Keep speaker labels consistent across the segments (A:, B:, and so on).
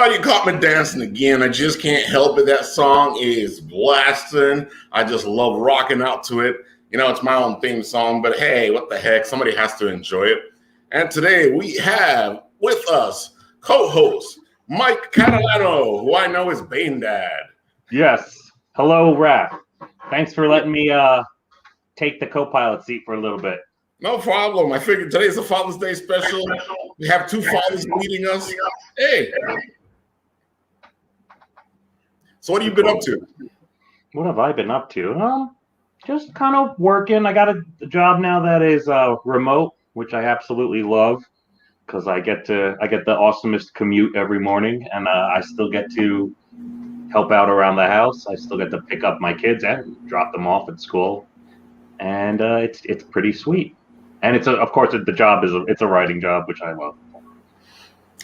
A: you caught me dancing again. I just can't help it. That song is blasting. I just love rocking out to it. It's my own theme song, but hey, what the heck? Somebody has to enjoy it. And today we have with us co-host Mike Catalano, who I know is Bane Dad.
B: Yes. Hello, Raph. Thanks for letting me take the co-pilot seat for a little bit.
A: No problem. I figured today's a Father's Day special. We have two fathers leading us. Hey. So what have you been up to?
B: What have I been up to? Just kind of working. I got a job now that is remote, which I absolutely love because I get the awesomest commute every morning, and I still get to help out around the house. I still get to pick up my kids and drop them off at school, and it's pretty sweet. And of course the job is a writing job, which I love.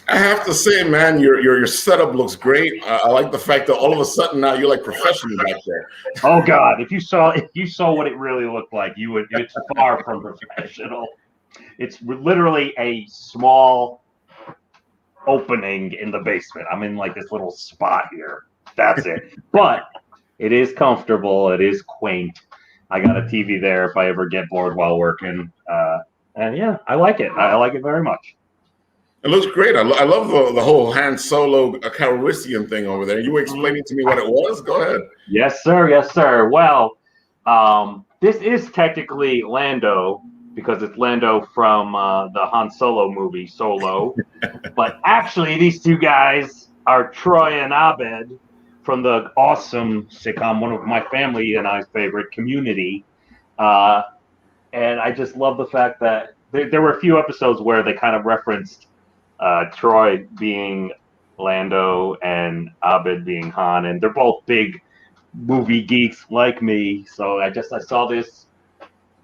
A: I have to say, man, your setup looks great. I like the fact that all of a sudden now you're like professional back there.
B: Oh God, if you saw what it really looked like, you would. It's far from professional. It's literally a small opening in the basement. I'm in like this little spot here. That's it. But it is comfortable. It is quaint. I got a TV there if I ever get bored while working. And yeah, I like it. I like it very much.
A: It looks great. I love the whole Han Solo Calrissian thing over there. You were explaining to me what it was. Go ahead.
B: Yes, sir. Yes, sir. Well, this is technically Lando because it's Lando from the Han Solo movie, Solo. But actually, these two guys are Troy and Abed from the awesome sitcom, one of my family and I's favorite, Community. And I just love the fact that there were a few episodes where they kind of referenced Troy being Lando and Abed being Han, and they're both big movie geeks like me. So I saw this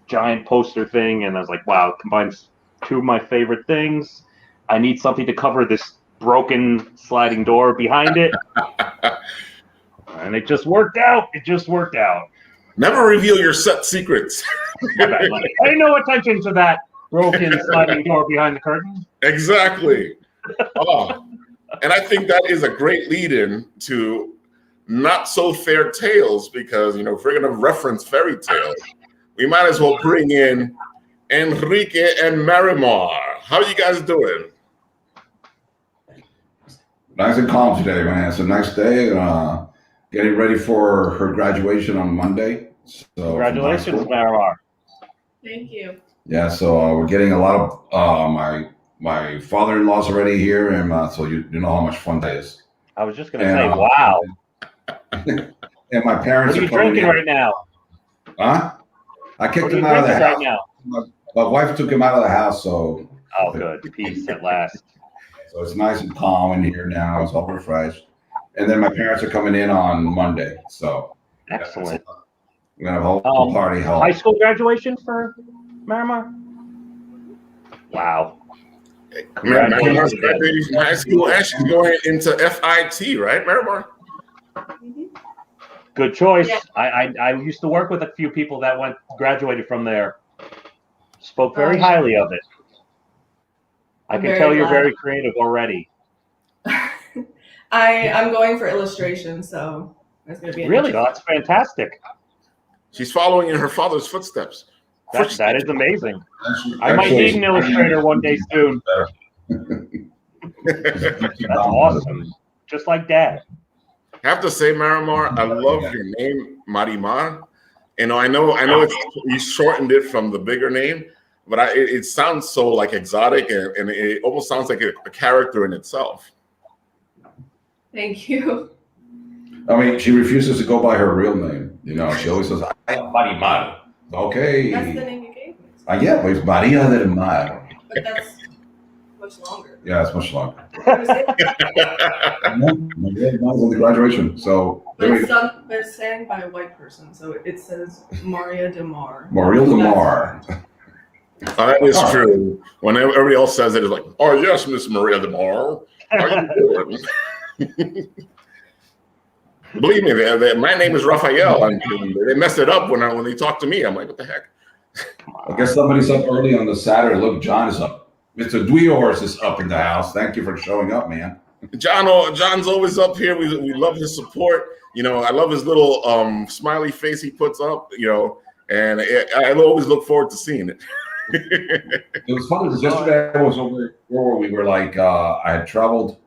B: giant poster thing, and I was like, wow, it combines two of my favorite things. I need something to cover this broken sliding door behind it. And it just worked out.
A: Never reveal your set secrets.
B: Pay no attention to that broken sliding door behind the curtain.
A: Exactly. And I think that is a great lead-in to Not So Fair Tales because, if we're going to reference fairy tales, we might as well bring in Enrique and Marimar. How are you guys doing?
C: Nice and calm today, man. It's a nice day. Getting ready for her graduation on Monday. So
B: congratulations, Marimar.
D: Thank you.
C: Yeah, so we're getting a lot of my father-in-law's already here, and so you know how much fun that is.
B: I was just gonna say, wow.
C: And my parents
B: what are you drinking right now?
C: Huh? I kicked him out of the house.
B: Right now?
C: My wife took him out of the house, so.
B: Oh, good. Peace at last.
C: So it's nice and calm in here now. It's all refreshed. And then my parents are coming in on Monday, so.
B: Excellent.
C: We're gonna have a whole party.
B: High school graduation for Marimar? Wow.
A: Marimar's graduating from high school and she's going into FIT, right, Marimar?
D: Mm-hmm.
B: Good choice.
D: Yeah.
B: I used to work with a few people that graduated from there. Spoke very highly of it. I can tell you're very creative already.
D: I'm going for illustration, so that's going to be
B: really. That's fantastic.
A: She's following in her father's footsteps.
B: That is amazing. I might need an illustrator one day soon. That's awesome. Just like Dad.
A: I have to say, Marimar, I love your name, Marimar. I know you shortened it from the bigger name, but it sounds so like exotic and it almost sounds like a character in itself.
D: Thank you.
C: I mean, she refuses to go by her real name. She always says, I am Marimar. Okay.
D: That's the name you gave me.
C: Yeah, but it's Maria del Mar.
D: But that's much longer.
C: Yeah, it's much longer. My dad was on the graduation, so.
D: But it's sang by a white person, so it says Maria de Mar.
C: Maria del Mar.
A: That is true. When everybody else says it, it's like, oh, yes, Miss Maria de Mar. How are you doing? Believe me, my name is Raphael. And they messed it up when they talked to me. I'm like, what the heck?
C: I guess somebody's up early on the Saturday. Look, John is up. Mr. Dweehorse is up in the house. Thank you for showing up, man.
A: John's always up here. We love his support. I love his little smiley face he puts up. And I always look forward to seeing it.
C: It was funny because yesterday I was over where we were like, I had traveled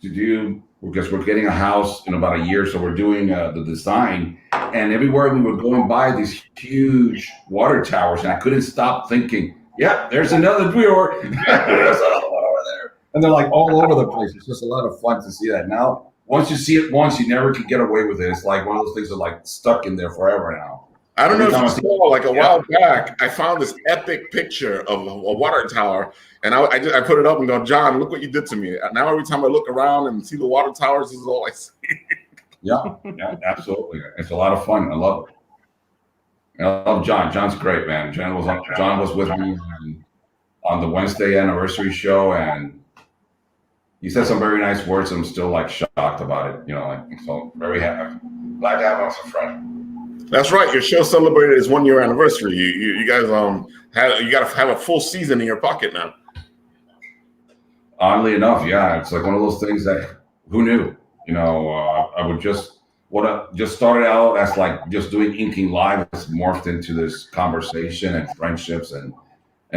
C: to do, because we're getting a house in about a year, so we're doing the design, and everywhere we were going by these huge water towers, and I couldn't stop thinking, yeah, there's another viewer. There's another one over there. And they're like all over the place. It's just a lot of fun to see that. Now, once you see it once, you never can get away with it. It's like one of those things that are like stuck in there forever now.
A: I don't know if you saw, like a while back, I found this epic picture of a water tower, and I put it up and go, John, look what you did to me. Now every time I look around and see the water towers, this is all I see.
C: Yeah, absolutely. It's a lot of fun. I love it. And I love John. John's great, man. John was with me on the Wednesday anniversary show, and he said some very nice words. I'm still like shocked about it. So very happy. Glad to have him as a friend.
A: That's right. Your show celebrated its 1 year anniversary. You guys you got to have a full season in your pocket now.
C: Oddly enough, yeah, it's like one of those things that who knew? I would just started out as like just doing inking live. It's morphed into this conversation and friendships and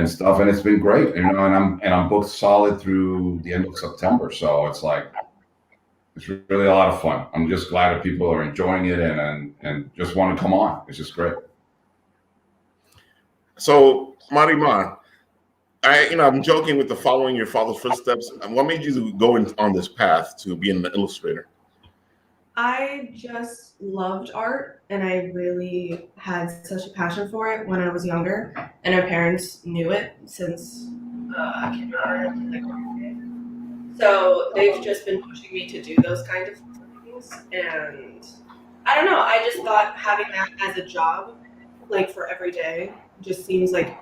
C: stuff, and it's been great. And I'm booked solid through the end of September, so it's like. It's really a lot of fun. I'm just glad that people are enjoying it and just want to come on. It's just great.
A: So, Marimar, I'm joking with the following your father's footsteps. What made you go on this path to being an illustrator?
D: I just loved art, and I really had such a passion for it when I was younger, and my parents knew it since kindergarten. So they've just been pushing me to do those kind of things, and I don't know. I just thought having that as a job, like for every day, just seems like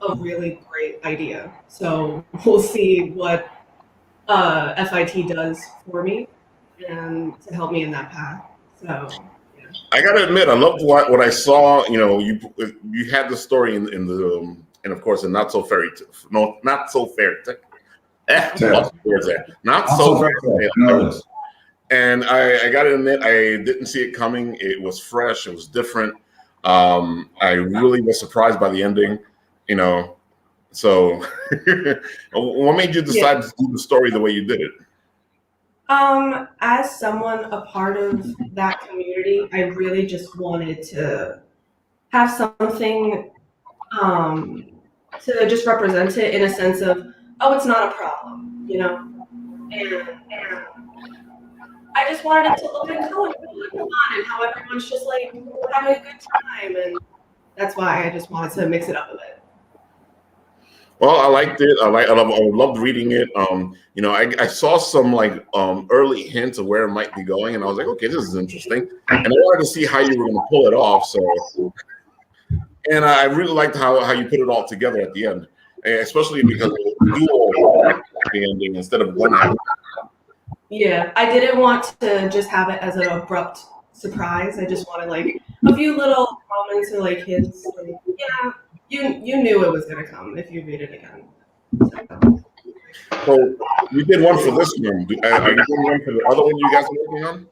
D: a really great idea. So we'll see what FIT does for me and to help me in that path. So yeah.
A: I gotta admit, I loved what I saw. You had the story in the and of course, not so fair tale. Not so fair tale. And I gotta admit, I didn't see it coming. It was fresh. It was different. I really was surprised by the ending. So what made you decide to do the story the way you did it?
D: As someone a part of that community, I really just wanted to have something to just represent it in a sense of, oh, it's not a problem, and I just wanted it to look and colorful and fun and how everyone's just like having a good time, and that's why I just wanted to mix it up a bit.
A: Well, I liked it. I loved reading it. I saw some early hints of where it might be going, and I was like, okay, this is interesting. And I wanted to see how you were going to pull it off. So, and I really liked how you put it all together at the end, especially because it was dual at the ending instead of one.
D: Yeah, I didn't want to just have it as an abrupt surprise. I just wanted a few little comments or hints. You knew it was going to come if you read it again.
A: So you did one for this one. Are you doing one for the other one you guys are working on?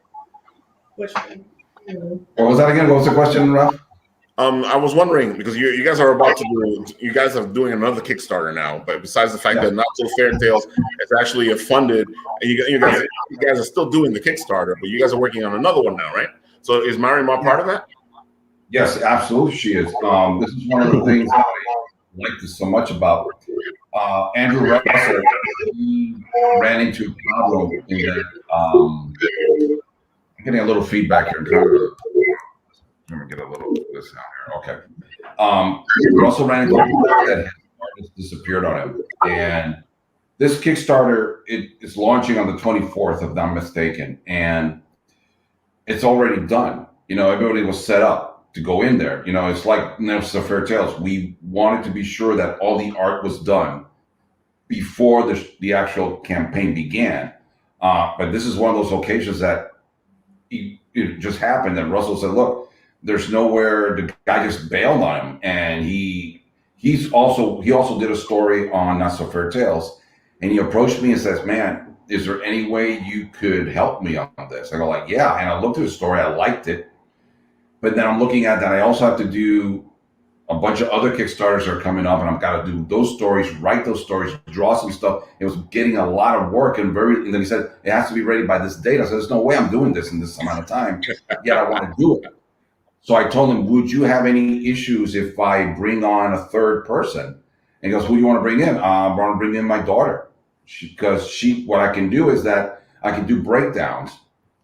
D: Which one?
C: What was that again? What was the question, Ralph?
A: I was wondering because you guys are doing another Kickstarter now, but besides the fact that Not So Fair Tales is actually funded, and you guys are still doing the Kickstarter, but you guys are working on another one now, right? So is Marimar part of that?
C: Yes, absolutely, she is. This is one of the things that I like this so much about Andrew Russell. He ran into a problem in that. I'm getting a little feedback here. Let me get a little of this out here. Okay. Russell ran into a problem that his artist disappeared on him, and this Kickstarter is launching on the 24th, if I'm mistaken, and it's already done. Everybody was set up to go in there. It's like Not So Fair Tales. We wanted to be sure that all the art was done before the actual campaign began. But this is one of those occasions that it just happened. And Russell said, look, there's nowhere, the guy just bailed on him. And he also did a story on Not So Fair Tales. And he approached me and says, man, is there any way you could help me on this? I go like, yeah. And I looked at the story, I liked it. But then I'm looking at that, I also have to do a bunch of other Kickstarters that are coming up, and I've got to do those stories, write those stories, draw some stuff. It was getting a lot of work, and then he said, it has to be ready by this date. I said, there's no way I'm doing this in this amount of time, yet I want to do it. So I told him, would you have any issues if I bring on a third person? And he goes, who do you want to bring in? I want to bring in my daughter. Because what I can do is that I can do breakdowns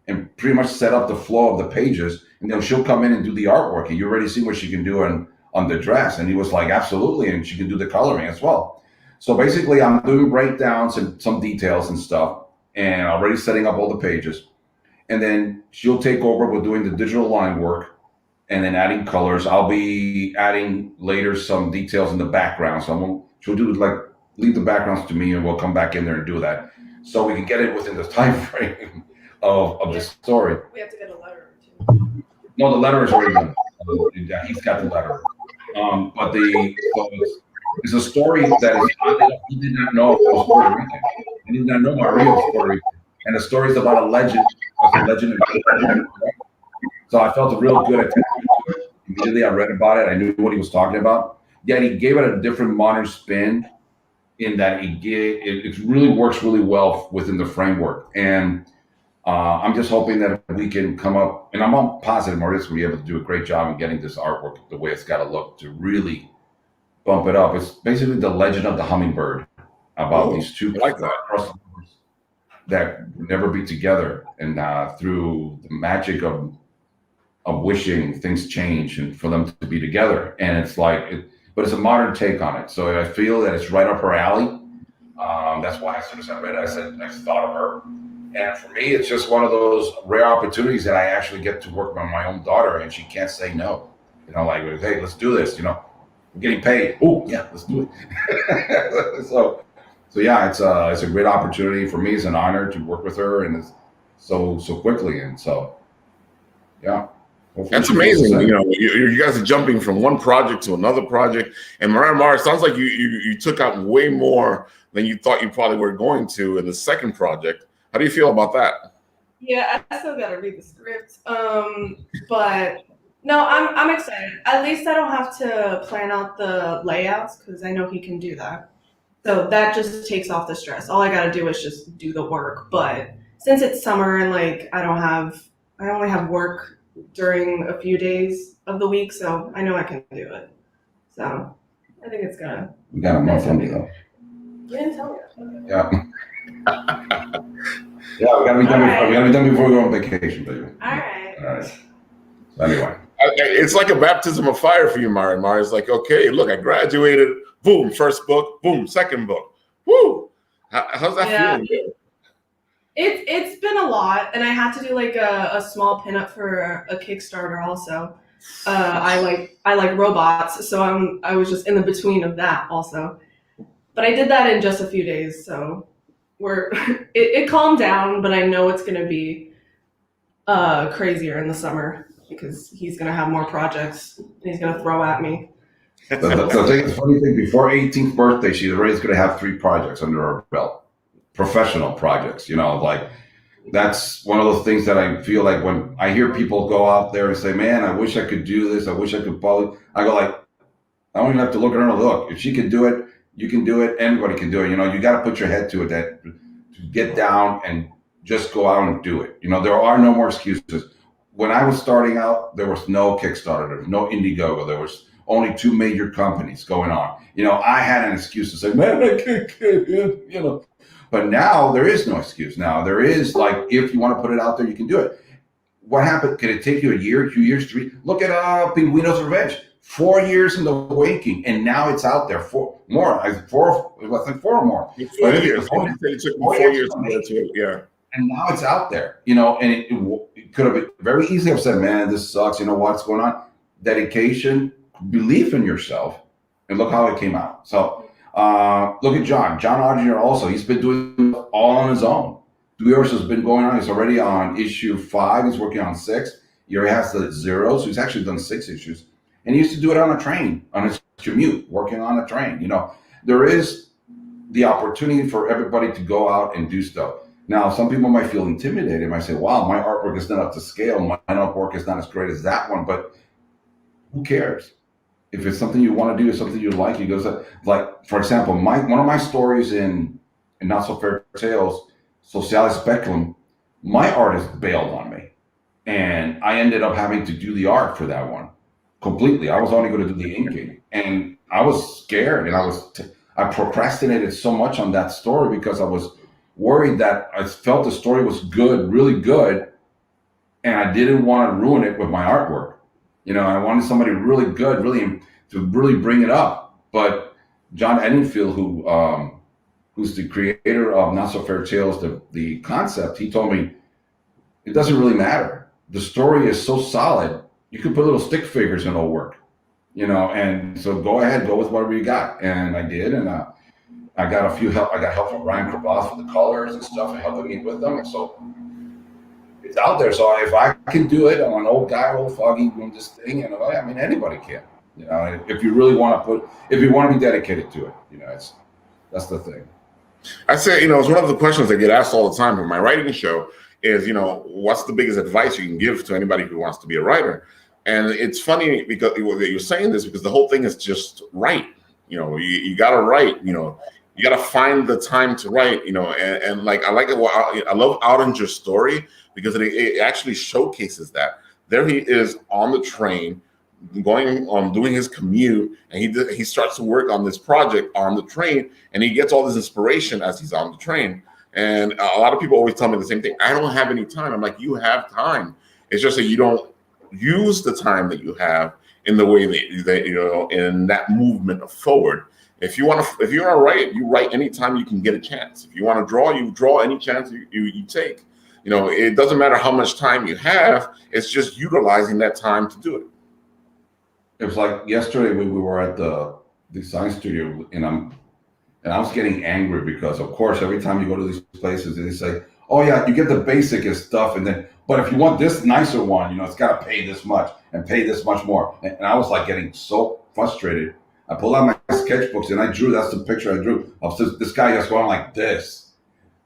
C: and pretty much set up the flow of the pages, and then she'll come in and do the artwork, and you already see what she can do on the dress. And he was like, absolutely, and she can do the coloring as well. So basically, I'm doing breakdowns and some details and stuff, and already setting up all the pages. And then she'll take over with doing the digital line work, and then adding colors. I'll be adding later some details in the background. So she'll do leave the backgrounds to me, and we'll come back in there and do that, so we can get it within the time frame of the story.
D: We have to get a letter too.
C: No, the letter is already done. He's got the letter. But it's a story that he did not know was Puerto Rican. He did not know Maria was Puerto Rican. And the story is about a legend. So I felt a real good attachment to it. Immediately I read about it. I knew what he was talking about. Yet he gave it a different modern spin in that it really works really well within the framework. And I'm just hoping that we can come up, and I'm positive Maria's going to be able to do a great job in getting this artwork the way it's got to look to really bump it up. It's basically the legend of the hummingbird about these two that never be together, and through the magic of wishing, things change and for them to be together. And it's but it's a modern take on it. So I feel that it's right up her alley. That's why as soon as I read it, I said, I thought of her. And for me, it's just one of those rare opportunities that I actually get to work with my own daughter, and she can't say no. Hey, let's do this. I'm getting paid. Oh yeah, let's do it. So yeah, it's a great opportunity for me. It's an honor to work with her, and it's so quickly. And so, yeah.
A: That's amazing. You guys are jumping from one project to another project. And Marimar, it sounds like you took out way more than you thought you probably were going to in the second project. How do you feel about that?
D: Yeah, I still got to read the script. But no, I'm excited. At least I don't have to plan out the layouts because I know he can do that. So that just takes off the stress. All I got to do is just do the work. But since it's summer and I only have work during a few days of the week, so I know I can do it. So I think it's gonna.
C: We got a month on me though.
D: You didn't tell me that.
C: Yeah. Yeah, we gotta be done. We gotta be done before we go on vacation, baby.
D: All right.
C: So anyway,
A: it's like a baptism of fire for you, Marimar. It's like, okay, look, I graduated. Boom, first book. Boom, second book. Woo! How's that feeling?
D: It's been a lot, and I had to do a small pinup for a Kickstarter also. I like robots, so I was just in the between of that also. But I did that in just a few days, so it calmed down. But I know it's gonna be crazier in the summer because he's gonna have more projects and he's gonna throw at me.
C: the funny thing, before 18th birthday, she's already gonna have 3 projects under her belt. Professional projects, that's one of those things that I feel like when I hear people go out there and say, man, I wish I could do this. I wish I could follow. I go I don't even have to look at her and look. If she can do it, you can do it. Anybody can do it. You got to put your head to it, to get down and just go out and do it. There are no more excuses. When I was starting out, there was no Kickstarter, there was no Indiegogo. There was only 2 major companies going on. I had an excuse to say, man, I can't get in, But now there is no excuse. Now there is if you want to put it out there, you can do it. What happened? Could it take you a year, 2 years, 3? Look at Pinguino's Revenge. 4 years in the waking, and now it's out there. 4 more. 4 or more.
A: 4 years. It took 4 years to get to it. Yeah.
C: And now it's out there. And it could have been very easily have said, man, this sucks. What's going on? Dedication, belief in yourself, and look how it came out. So. Look at John Audinger also. He's been doing it all on his own. Huwer has been going on. He's already on issue 5. He's working on 6. He already has the 0, so he's actually done 6 issues. And he used to do it on a train, on his commute, working on a train. There is the opportunity for everybody to go out and do stuff. Now, some people might feel intimidated, might say, wow, my artwork is not up to scale. My artwork is not as great as that one, but who cares? If it's something you want to do, something you like, you go, like, for example, one of my stories in Not So Fair Tales, Sociale Speculum, my artist bailed on me. And I ended up having to do the art for that one completely. I was only going to do the inking. And I was scared, and I procrastinated so much on that story because I was worried that I felt the story was good, really good, and I didn't want to ruin it with my artwork. I wanted somebody really good, to really bring it up. But John Eddingfield, who's the creator of Not So Fair Tales, the concept, he told me it doesn't really matter. The story is so solid, you can put little stick figures and it'll work. And so go ahead, go with whatever you got. And I did, and I got help from Ryan Kraboth for the colors and stuff and helping me with them. And so it's out there. So if I can do it, I'm an old guy, old foggy doing this thing, anybody can. If you really want to if you want to be dedicated to it, that's the thing.
A: I say, it's one of the questions I get asked all the time in my writing show is, what's the biggest advice you can give to anybody who wants to be a writer? And it's funny because you're saying this because the whole thing is just write. You got to write. You got to find the time to write. And like I like it. I love Outinger's story because it actually showcases that. There he is on the train, going on doing his commute, and he starts to work on this project on the train, and he gets all this inspiration as he's on the train. And a lot of people always tell me the same thing. I don't have any time. I'm like, you have time. It's just that you don't use the time that you have in the way that in that movement forward. If you want to write, you write anytime you can get a chance. If you want to draw, you draw any chance you take. It doesn't matter how much time you have. It's just utilizing that time to do it.
C: It was like yesterday we were at the design studio, and I was getting angry because, of course, every time you go to these places, they say, "Oh yeah, you get the basic stuff, but if you want this nicer one, it's got to pay this much and pay this much more." And I was like getting so frustrated. I pulled out my sketchbooks and I drew. That's the picture I drew of this guy just going like this,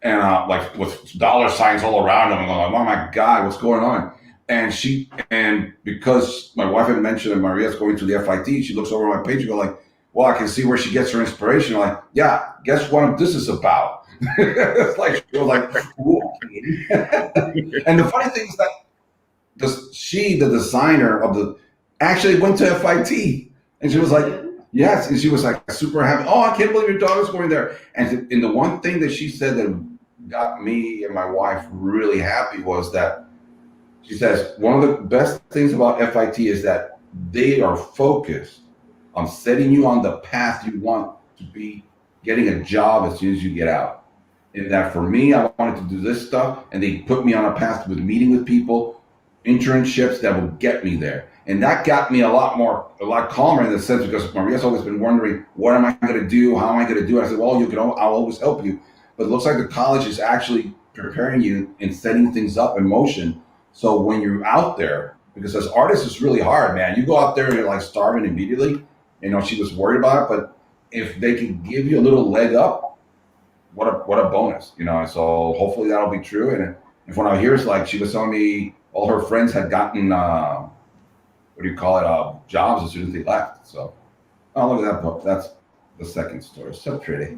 C: and like with dollar signs all around him. And I'm like, "Oh my God, what's going on?" And because my wife had mentioned that Maria's going to the FIT, she looks over my page and go like, "Well, I can see where she gets her inspiration." I'm like, "Yeah, guess what this is about?" It's like she was like, and the funny thing is that the designer actually went to FIT, and she was like, "Yes," and she was like super happy. "Oh, I can't believe your daughter's going there." And the one thing that she said that got me and my wife really happy was that she says one of the best things about FIT is that they are focused on setting you on the path you want to be, getting a job as soon as you get out. And that for me, I wanted to do this stuff, and they put me on a path with meeting with people, internships that will get me there. And that got me a lot calmer in the sense, because Maria's always been wondering, what am I going to do? How am I going to do it? I said, well, I'll always help you. But it looks like the college is actually preparing you and setting things up in motion. So when you're out there, because as artists, it's really hard, man. You go out there and you're like starving immediately. She was worried about it, but if they can give you a little leg up, what a bonus, So hopefully that'll be true. And if when I hear it's like she was telling me all her friends had gotten jobs as soon as they left. So look at that book. That's the second story. So pretty.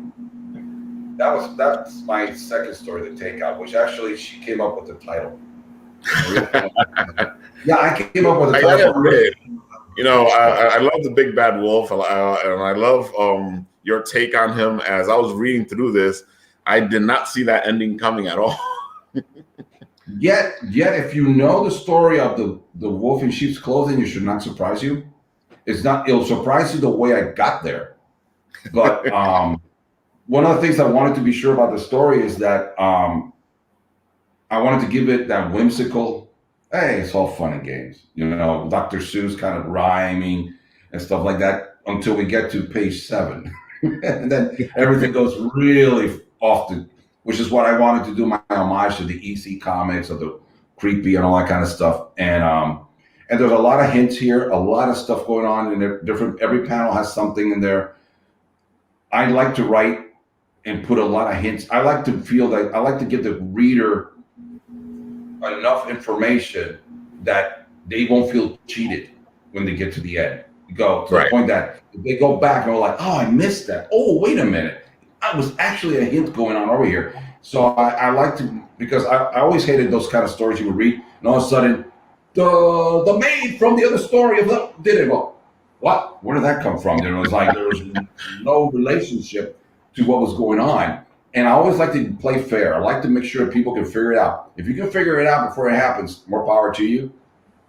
C: That's my second story, The Takeout, which actually she came up with the title. Yeah, I came up with the title.
A: I love The Big Bad Wolf, and I love your take on him. As I was reading through this, I did not see that ending coming at all.
C: Yet, if you know the story of the wolf in sheep's clothing, it should not surprise you. It'll surprise you the way I got there. But one of the things I wanted to be sure about the story is that I wanted to give it that whimsical, hey, it's all fun and games. Dr. Seuss kind of rhyming and stuff like that until we get to page 7. And then everything goes really off which is what I wanted to do, my homage to the EC comics, of the creepy and all that kind of stuff. And there's a lot of hints here, a lot of stuff going on in there. Every panel has something in there. I like to write and put a lot of hints. I like to feel like I like to give the reader enough information that they won't feel cheated when they get to the end. Go to the point that if they go back and are like, oh, I missed that. Oh, wait a minute. I was actually a hint going on over here. So I like to, because I always hated those kind of stories you would read, and all of a sudden, the maid from the other story of that did it. Well, what? Where did that come from? There was no relationship to what was going on. And I always like to play fair. I like to make sure people can figure it out. If you can figure it out before it happens, more power to you.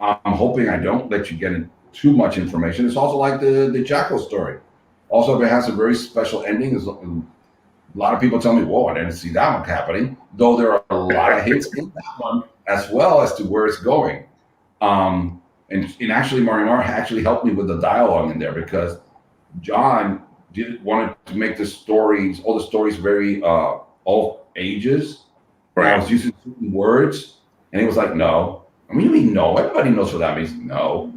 C: I'm hoping I don't let you get in too much information. It's also like the Jackal story. Also, it has a very special ending. A lot of people tell me, whoa, I didn't see that one happening. Though there are a lot of hints in that one as well as to where it's going. And actually, Marimar actually helped me with the dialogue in there because John wanted to make all the stories very all ages. Right. I was using certain words, and he was like, no. I mean, you mean no? Everybody knows what that means. No.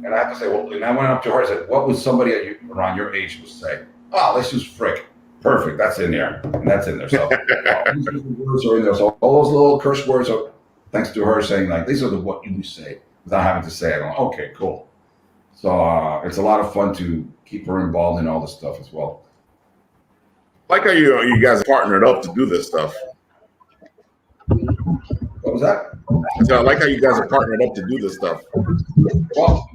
C: And I have to say, well, and I went up to her and said, what would somebody around your age would say? Oh, let's use frick. Perfect. That's in there. And that's in there. So these words are in there. So all those little curse words are thanks to her saying, like, these are what you say without having to say it. I'm like, okay, cool. So it's a lot of fun to keep her involved in all this stuff as well.
A: Like how you guys partnered up to do this stuff.
C: What was that?
A: So I like how you guys are partnered up to do this stuff.
C: Well,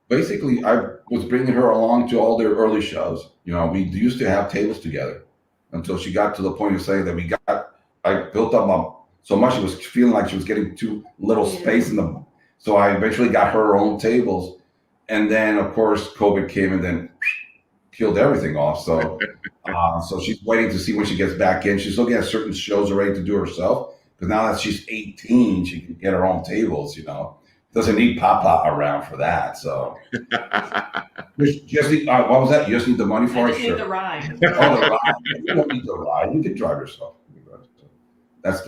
C: basically, I was bringing her along to all their early shows. You know, we used to have tables together until she got to the point of saying that I built up so much she was feeling like she was getting too little space in them. So I eventually got her own tables. And then, of course, COVID came and then killed everything off. So so she's waiting to see when she gets back in. She's looking at certain shows already to do herself. Because now that she's 18, she can get her own tables, you know. Doesn't need Papa around for that. So just need, what was that? You just need the money for it?
D: I just need the ride.
C: Oh, the ride. You don't need the ride. You can drive yourself.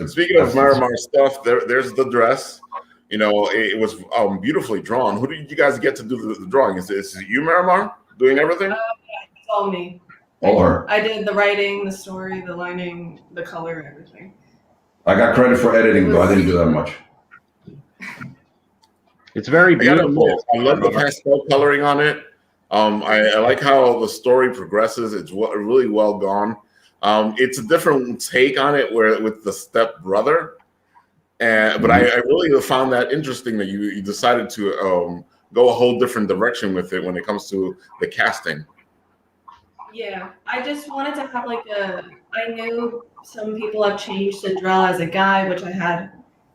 A: Speaking of Marimar stuff, there's the dress. You know, it was beautifully drawn. Who did you guys get to do the drawing? Is it you, Marimar, doing everything?
D: Yeah, it's all me.
C: All her.
D: I did the writing, the story, the lining, the color, everything.
C: I got credit for editing, though. I didn't do that much.
B: It's very beautiful.
A: I love the pastel coloring on it. I like how the story progresses. It's really well gone. It's a different take on it with the stepbrother. But I really found that interesting that you decided to go a whole different direction with it when it comes to the casting.
D: Yeah, I just wanted to have I knew some people have changed Cinderella as a guy, which I had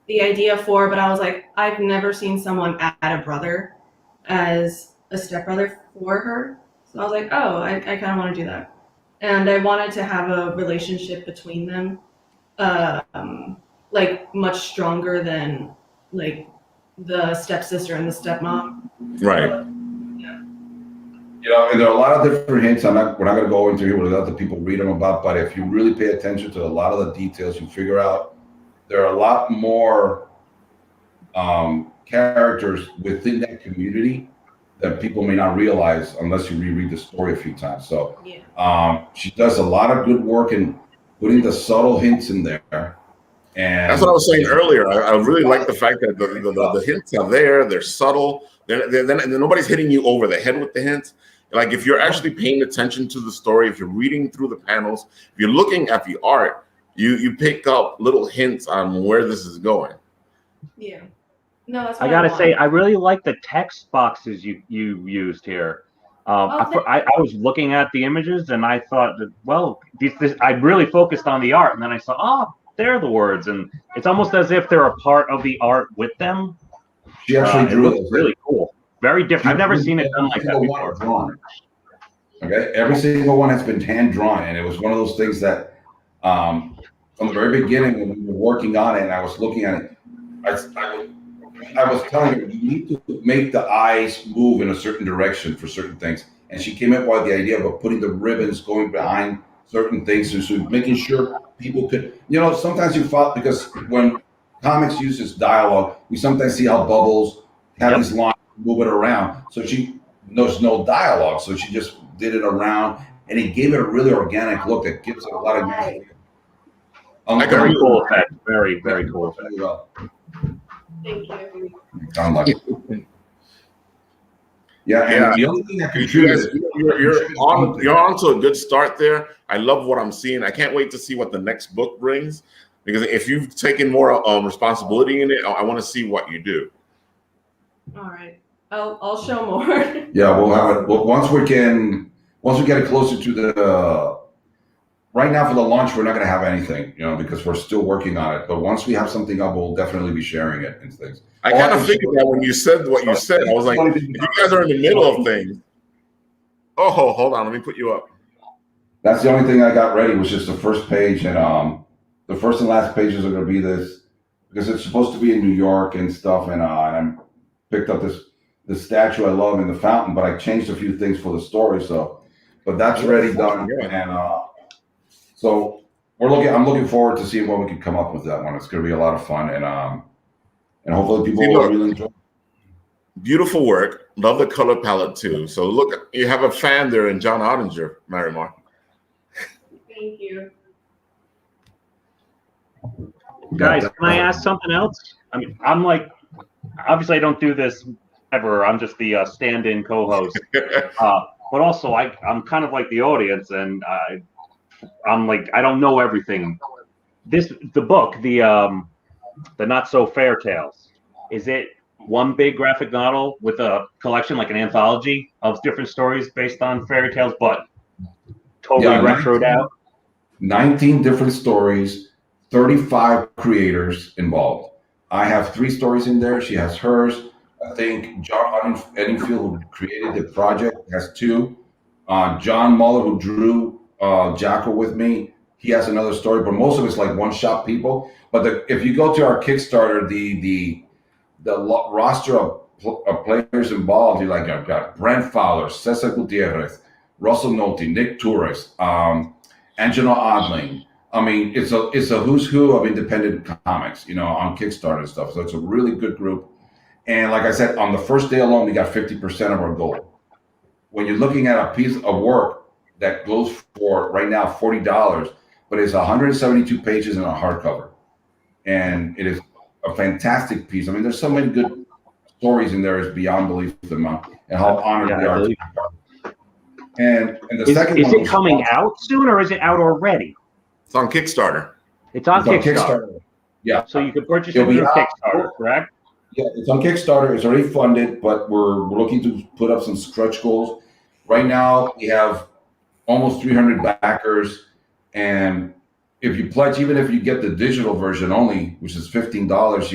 D: the idea for, but I was like, I've never seen someone add a brother as a stepbrother for her. So I was like, oh, I kind of want to do that. And I wanted to have a relationship between them, much stronger than the stepsister and the stepmom.
A: Right.
D: Yeah.
C: You know, and there are a lot of different hints. We're not going to go into here with other people read them about, but if you really pay attention to a lot of the details, you figure out there are a lot more characters within that community that people may not realize unless you reread the story a few times. So she does a lot of good work in putting the subtle hints in there. And
A: that's what I was saying earlier. I really like the fact that the hints are there. They're subtle. Then nobody's hitting you over the head with the hints. Like if you're actually paying attention to the story, if you're reading through the panels, if you're looking at the art, you pick up little hints on where this is going.
D: Yeah. No, that's what
B: I gotta say, I really like the text boxes you used here. I was looking at the images and I thought that, well, I really focused on the art, and then I saw, oh, they're the words, and it's almost as if they're a part of the art with them.
C: She actually drew
B: it. Really cool. Very different. I've never seen it done like that before.
C: Drawn. Okay, every single one has been hand drawn, and it was one of those things that, from the very beginning when we were working on it, and I was looking at it, I was telling her, you need to make the eyes move in a certain direction for certain things, and she came up with the idea of putting the ribbons going behind certain things, so making sure people could, sometimes you thought, because when comics uses dialogue, we sometimes see how Bubbles have these lines, move it around. So there's no dialogue, so she just did it around and it gave it a really organic look that gives it a lot of
B: very cool effect. Very, very cool effect.
C: Well.
D: Thank you.
C: Sound like it. Yeah, and the only thing that contributed,
A: you're on to a good start there. I love what I'm seeing. I can't wait to see what the next book brings, because if you've taken more responsibility in it, I want to see what you do.
D: All right, I'll show more.
C: Yeah, we'll have it. Well, once we get it closer to the. Right now, for the launch, we're not going to have anything, because we're still working on it. But once we have something up, we'll definitely be sharing it and things.
A: I kind of figured that when you said what you said. I was like, if you guys are in the middle of things. Oh, hold on. Let me put you up.
C: That's the only thing I got ready was just the first page. And the first and last pages are going to be this, because it's supposed to be in New York and stuff. And I picked up the statue I love in the fountain, but I changed a few things for the story. But that's already done. And so I'm looking forward to seeing what we can come up with that one. It's going to be a lot of fun, and hopefully people will really enjoy it.
A: Beautiful work. Love the color palette too. So look, you have a fan there in John Ottinger, Marimar.
D: Thank you.
B: Guys, can I ask something else? I mean, I'm like, obviously I don't do this ever. I'm just the stand-in co-host. But also I'm kind of like the audience, and I'm like, I don't know everything. The book, the Not So Fair Tales, is it one big graphic novel with a collection, like an anthology of different stories based on fairy tales, but totally retroed out?
C: 19 different stories, 35 creators involved. I have 3 stories in there. She has hers. I think John Eddingfield, who created the project, has 2. John Muller, who drew Jackal with me, he has another story, but most of it's like one-shot people. But if you go to our Kickstarter, the roster of players involved, I've got Brent Fowler, Cesar Gutierrez, Russell Nolte, Nick Torres, Angelo Odling. I mean, it's a who's who of independent comics, on Kickstarter and stuff. So it's a really good group. And like I said, on the first day alone, we got 50% of our goal. When you're looking at a piece of work that goes for right now $40, but it's 172 pages in a hardcover, and it is a fantastic piece. I mean, there's so many good stories in there; it's beyond belief the amount and how honored we are. And the second one,
B: is it coming out soon, or is it out already?
A: It's on Kickstarter.
B: It's on Kickstarter.
C: Yeah.
B: So you can purchase it through Kickstarter, correct?
C: Yeah, it's on Kickstarter. It's already funded, but we're looking to put up some stretch goals. Right now, we have almost 300 backers, and if you pledge, even if you get the digital version only, which is $15,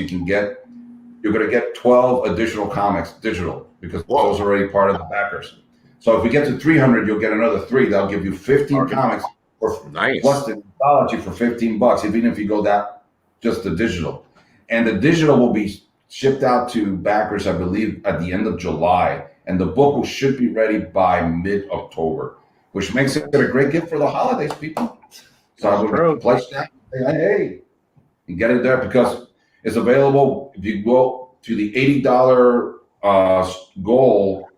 C: you're going to get 12 additional comics digital, because those are already part of the backers. So if we get to 300, you'll get another 3. That'll give you 15 comics plus the anthology for $15, even if you go that just the digital. And the digital will be shipped out to backers, I believe, at the end of July, and the book should be ready by mid-October, which makes it a great gift for the holidays, people. So I would place that, hey, and get it there, because it's available. If you go to the $80 goal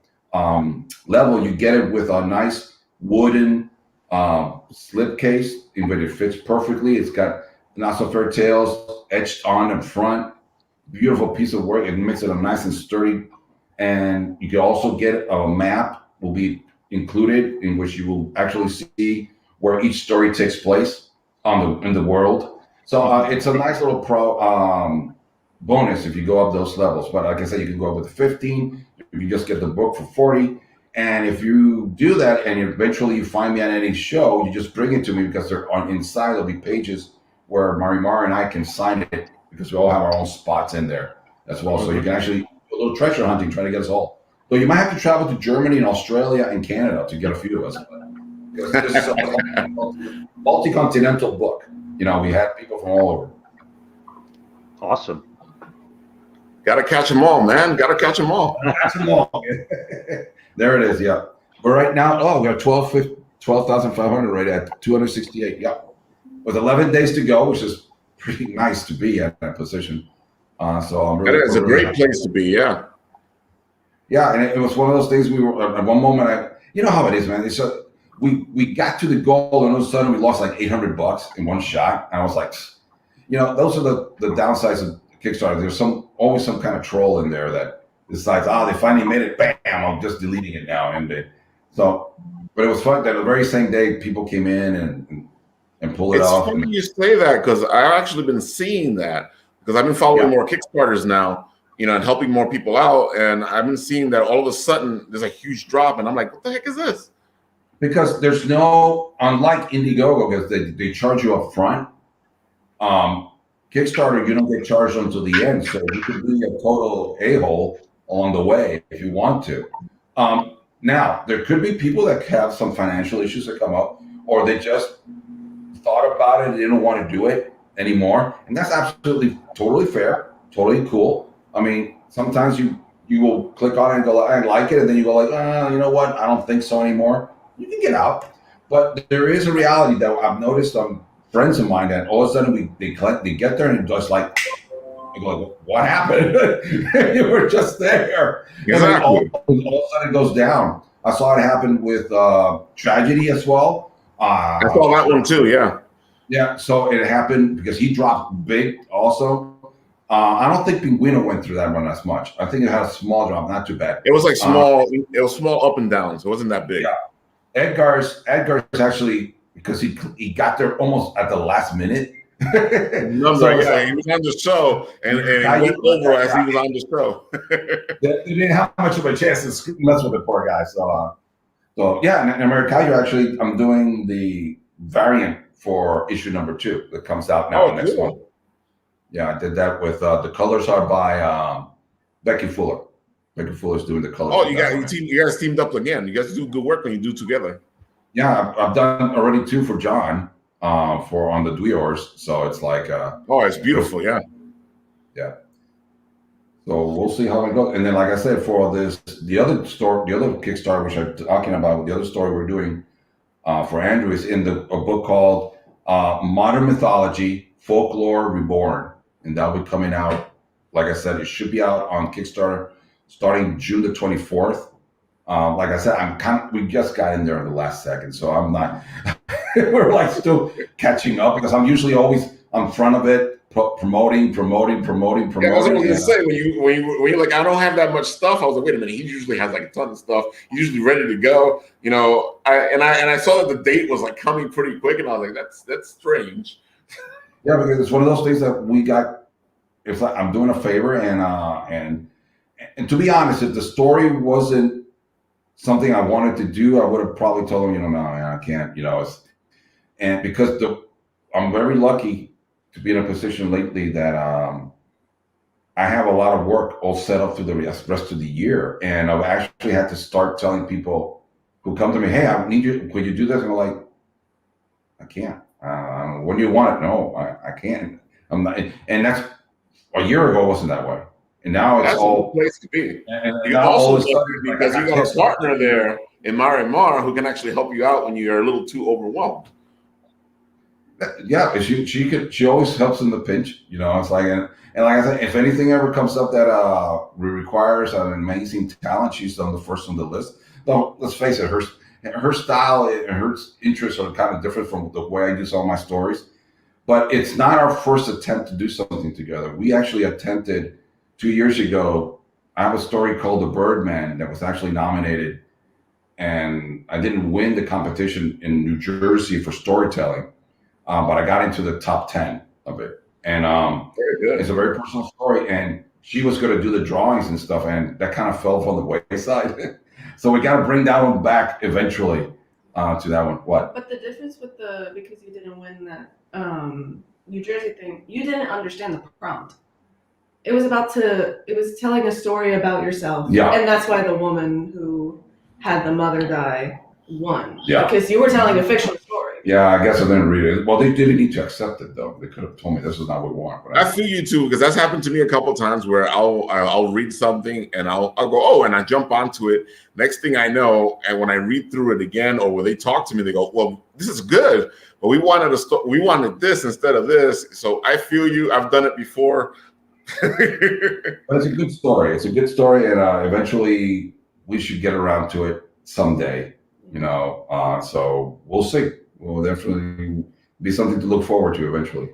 C: level, you get it with a nice wooden slipcase in which it fits perfectly. It's got Not So Fair Tales etched on the front. Beautiful piece of work. It makes it a nice and sturdy. And you can also get a map will be included, in which you will actually see where each story takes place in the world. So it's a nice little bonus if you go up those levels. But like I said, you can go up with 15. You just get the book for 40. And if you do that, and eventually you find me at any show, you just bring it to me, because they're on inside. There'll be pages where Marimar and I can sign it, because we all have our own spots in there as well. So you can actually do a little treasure hunting, trying to get us all. So you might have to travel to Germany and Australia and Canada to get a few of us. Because this is a multi-continental book. We had people from all over.
B: Awesome.
A: Got to catch them all, man. Got to catch them all.
C: Catch them all. There it is, yeah. But right now, we have 12,500 right at 268, yeah. With 11 days to go, which is pretty nice to be at that position. So I'm really.
A: It's a great place to be, yeah.
C: Yeah, and it was one of those things we were at one moment. You know how it is, man. we got to the goal, and all of a sudden we lost like $800 in one shot. And I was like, those are the downsides of Kickstarter. There's always some kind of troll in there that decides, they finally made it. Bam! I'm just deleting it now. But it was fun that the very same day people came in and pulled it off.
A: It's funny you say that, because I've actually been seeing that, because I've been following more Kickstarters now, and helping more people out, and I've been seeing that all of a sudden there's a huge drop, and I'm like, what the heck is this?
C: Because there's no, unlike Indiegogo, because they charge you up front. Kickstarter, you don't get charged until the end, so you could be a total a-hole along the way if you want to. Now, there could be people that have some financial issues that come up, or they just thought about it and didn't want to do it anymore, and that's absolutely totally fair, totally cool. I mean, sometimes you will click on it and go, I like it, and then you go like, you know what, I don't think so anymore. You can get out, but there is a reality that I've noticed on friends of mine that all of a sudden they get there and it's just like, I go, what happened? You were just there.
A: Exactly.
C: All of a sudden it goes down. I saw it happen with Tragedy as well.
A: I saw that one too, yeah.
C: Yeah, so it happened because he dropped big also. I don't think Pinguino went through that one as much. I think it had a small drop, not too bad.
A: It was like small, it was small up and down, so it wasn't that big.
C: Yeah. Edgar's actually, because he got there almost at the last minute.
A: So, he was on the show, and he went over as he was on the show.
C: He didn't have much of a chance to mess with the poor guy. So yeah, in America, actually, I'm doing the variant for issue number 2 that comes out now next month. Yeah, I did that with the colors are by Becky Fuller. Becky Fuller's doing the colors.
A: Oh, you guys teamed up again. You guys do good work when you do together.
C: Yeah, I've done already 2 for John for on the Dweors. So it's like
A: it's beautiful, yeah.
C: So we'll see how it goes. And then, like I said, for the other Kickstarter, which I'm talking about, the other story we're doing for Andrew is in a book called Modern Mythology, Folklore Reborn. And that'll be coming out, like I said, it should be out on Kickstarter starting June the 24th. Like I said, we just got in there in the last second, so I'm not, we're like still catching up because I'm usually always on front of it, promoting. Yeah, that's
A: what I was gonna say. When you're like, I don't have that much stuff, I was like, wait a minute, he usually has like a ton of stuff. He's usually ready to go. I saw that the date was like coming pretty quick, and I was like, that's strange.
C: Yeah, because it's one of those things that we got. It's like I'm doing a favor, and to be honest, if the story wasn't something I wanted to do, I would have probably told him, no, man, I can't. And because I'm very lucky to be in a position lately that I have a lot of work all set up through the rest of the year, and I've actually had to start telling people who come to me, hey, I need you. Could you do this? And I'm like, I can't. When do you want it? No, I can't. I'm not, and that's a year ago wasn't that way, and now it's all
A: the place to be.
C: And
A: you also because you got a partner there in Marimar who can actually help you out when you're a little too overwhelmed.
C: Yeah, she always helps in the pinch. It's like and like I said, if anything ever comes up that requires an amazing talent, she's on the first on the list. Though let's face it, her style and her interests are kind of different from the way I do some of my stories. But it's not our first attempt to do something together. We actually attempted 2 years ago. I have a story called The Birdman that was actually nominated, and I didn't win the competition in New Jersey for storytelling, but I got into the top 10 of it. And it's a very personal story, and she was going to do the drawings and stuff, and that kind of fell from the wayside. So we got to bring that one back eventually to that one. What?
D: But the difference with because you didn't win that New Jersey thing, you didn't understand the prompt. It was telling a story about yourself.
C: Yeah.
D: And that's why the woman who had the mother die won.
C: Yeah.
D: Because you were telling a fictional story.
C: Yeah, I guess I didn't read it. Well, they didn't need to accept it, though. They could have told me this is not what we want. But
A: I feel you too, because that's happened to me a couple times where I'll read something and I'll go, and I jump onto it. Next thing I know, and when I read through it again, or when they talk to me, they go, well, this is good, but we wanted this instead of this. So I feel you. I've done it before.
C: But it's a good story. It's a good story, and eventually we should get around to it someday. So we'll see. Will definitely be something to look forward to eventually.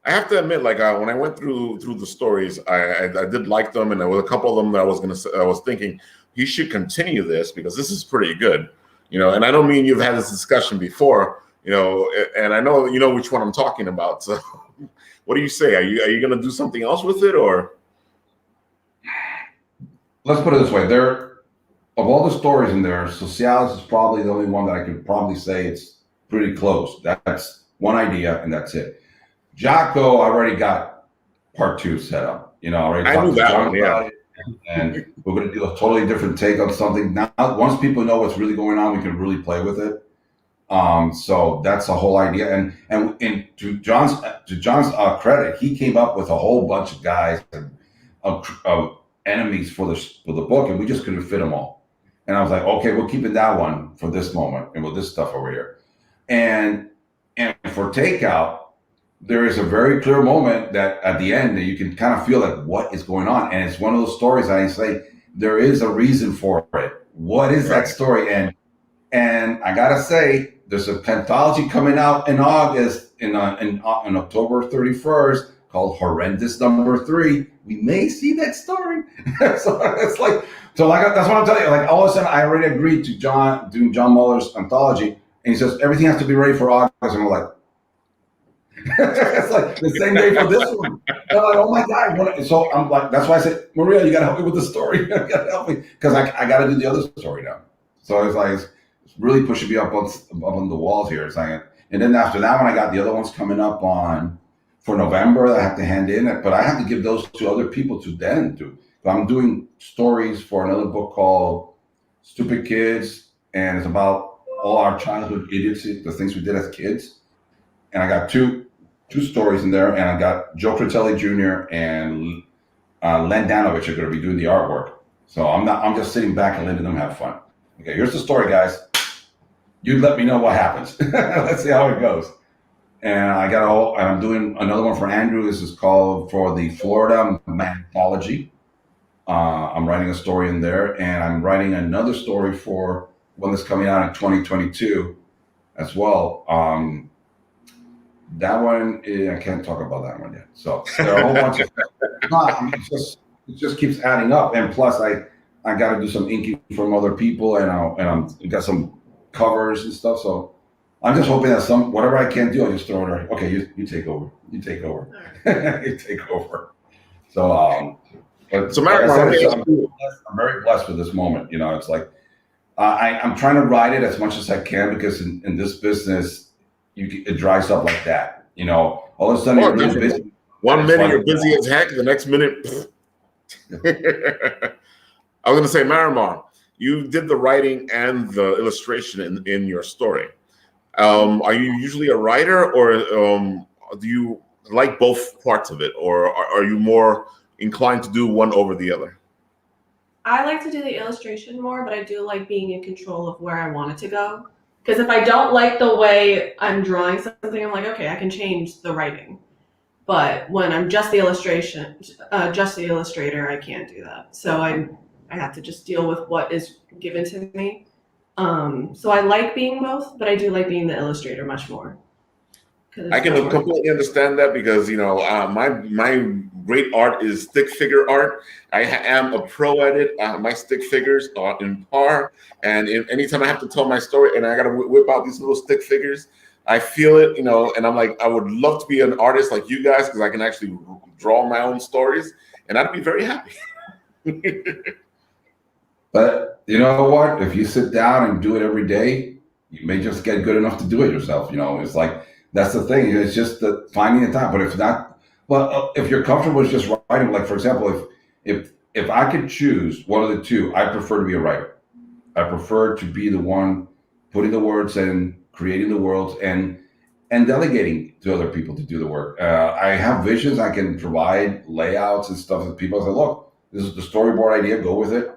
A: I have to admit, like when I went through the stories, I did like them, and there was a couple of them that I was thinking you should continue this because this is pretty good, And I don't mean you've had this discussion before, and I know you know which one I'm talking about. So, what do you say? Are you going to do something else with it, or?
C: Let's put it this way: of all the stories in there, Socialis is probably the only one that I could probably say it's pretty close. That's one idea, and that's it. Jocko, I already got part 2 set up. I already talked to John about it, and we're going to do a totally different take on something. Now, once people know what's really going on, we can really play with it. So that's the whole idea. And to John's credit, he came up with a whole bunch of guys of enemies for the book, and we just couldn't fit them all. And I was like, okay, we're keeping that one for this moment, and with this stuff over here. And for Takeout, there is a very clear moment that at the end that you can kind of feel like what is going on. And it's one of those stories that I say, there is a reason for it. What is that story? And I got to say, there's a anthology coming out in August, on October 31st, called Horrendous Number 3. We may see that story. So it's like, that's what I'm telling you. Like all of a sudden, I already agreed to doing John Muller's anthology. And he says, everything has to be ready for August. And we're like, it's like the same day for this one. They're like, oh my God. So I'm like, that's why I said, Maria, you got to help me with the story. You got to help me. Because I got to do the other story now. So it's like, it's really pushing me up on the walls here. It's like, and then after that one, I got the other ones coming up for November that I have to hand in. But I have to give those to other people to then do. So I'm doing stories for another book called Stupid Kids. And it's about all our childhood idiocy, the things we did as kids. And I got two stories in there, and I got Joe Critelli Jr. and Len Danovich are going to be doing the artwork. So I'm just sitting back and letting them have fun. Okay, here's the story, guys. You let me know what happens. Let's see how it goes. And I'm doing another one for Andrew. This is called for the Florida Manthology. I'm writing a story in there, and I'm writing another story for one that's coming out in 2022 as well. That one, I can't talk about that one yet. So there are a whole bunch of stuff. It just keeps adding up. And plus, I got to do some inking from other people, and I'm got some covers and stuff. So I'm just hoping that whatever I can do, I just throw it right. Okay, you take over. You take over. You take over. So, I'm very blessed with this moment. It's like I'm trying to ride it as much as I can because in this business, it dries up like that. All of a sudden you're really busy.
A: 1 minute you're busy as heck, the next minute. I was going to say, Marimar, you did the writing and the illustration in your story. Are you usually a writer, or do you like both parts of it, or are you more inclined to do one over the other?
D: I like to do the illustration more, but I do like being in control of where I want it to go. Because if I don't like the way I'm drawing something, I'm like, okay, I can change the writing. But when I'm just the illustrator, I can't do that. So I have to just deal with what is given to me. So I like being both, but I do like being the illustrator much more.
A: I can completely understand that because my great art is stick figure art. I am a pro at it. My stick figures are in par, and anytime I have to tell my story and I got to whip out these little stick figures, I feel it, and I'm like, I would love to be an artist like you guys because I can actually draw my own stories, and I'd be very happy.
C: But you know what? If you sit down and do it every day, you may just get good enough to do it yourself. It's like, that's the thing. It's just finding the time. But if not, well, if you're comfortable with just writing, like for example, if I could choose one of the two, I prefer to be a writer. I prefer to be the one putting the words in, creating the worlds, and delegating to other people to do the work. I have visions. I can provide layouts and stuff that people say, look, this is the storyboard idea. Go with it.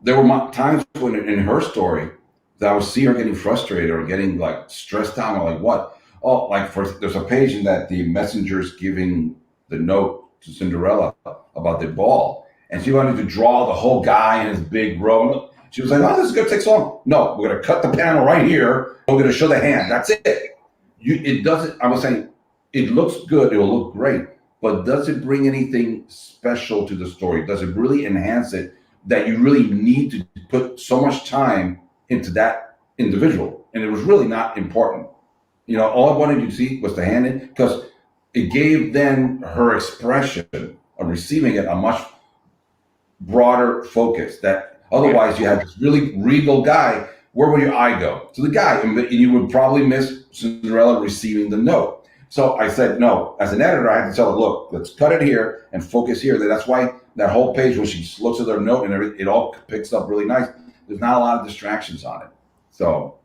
C: There were times when in her story that I would see her getting frustrated or getting like stressed out or like what? Oh, like there's a page in that the messenger's giving the note to Cinderella about the ball, and she wanted to draw the whole guy in his big robe. She was like, oh, this is going to take so long. No, we're going to cut the panel right here. We're going to show the hand. That's it. It doesn't, I was saying, it looks good. It will look great. But does it bring anything special to the story? Does it really enhance it that you really need to put so much time into that individual? And it was really not important. You know, all I wanted you to see was the hand in, because it gave then her expression of receiving it a much broader focus. That otherwise you have this really regal guy. Where would your eye go? To the guy, and you would probably miss Cinderella receiving the note. So I said, no, as an editor, I had to tell her, look, let's cut it here and focus here. That's why that whole page when she looks at her note and everything, it all picks up really nice. There's not a lot of distractions on it. So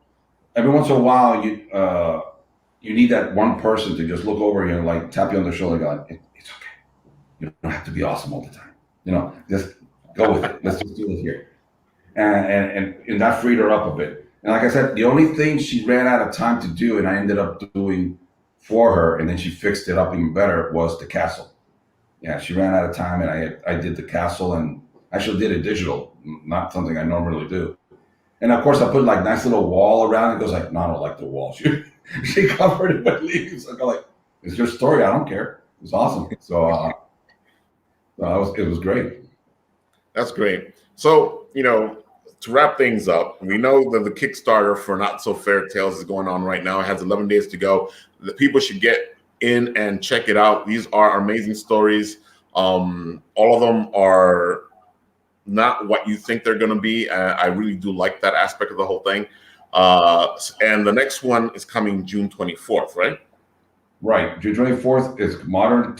C: every once in a while, you need that one person to just look over you and like tap you on the shoulder and go, it's okay. You don't have to be awesome all the time. You know, just go with it. Let's just do it here. And that freed her up a bit. And like I said, the only thing she ran out of time to do, and I ended up doing for her, and then she fixed it up even better, was the castle. Yeah, she ran out of time, and I did the castle, and actually did it digital, not something I normally do. And of course, I put like nice little wall around it. Goes like, no, I don't like the wall. She covered it with leaves. I go like, it's your story. I don't care. It was awesome. So it was great.
A: That's great. So, you know, to wrap things up, we know that the Kickstarter for Not So Fair Tales is going on right now. It has 11 days to go. The people should get in and check it out. These are amazing stories. All of them are not what you think they're going to be. I really do like that aspect of the whole thing. And the next one is coming June 24th, right?
C: Right. June 24th is modern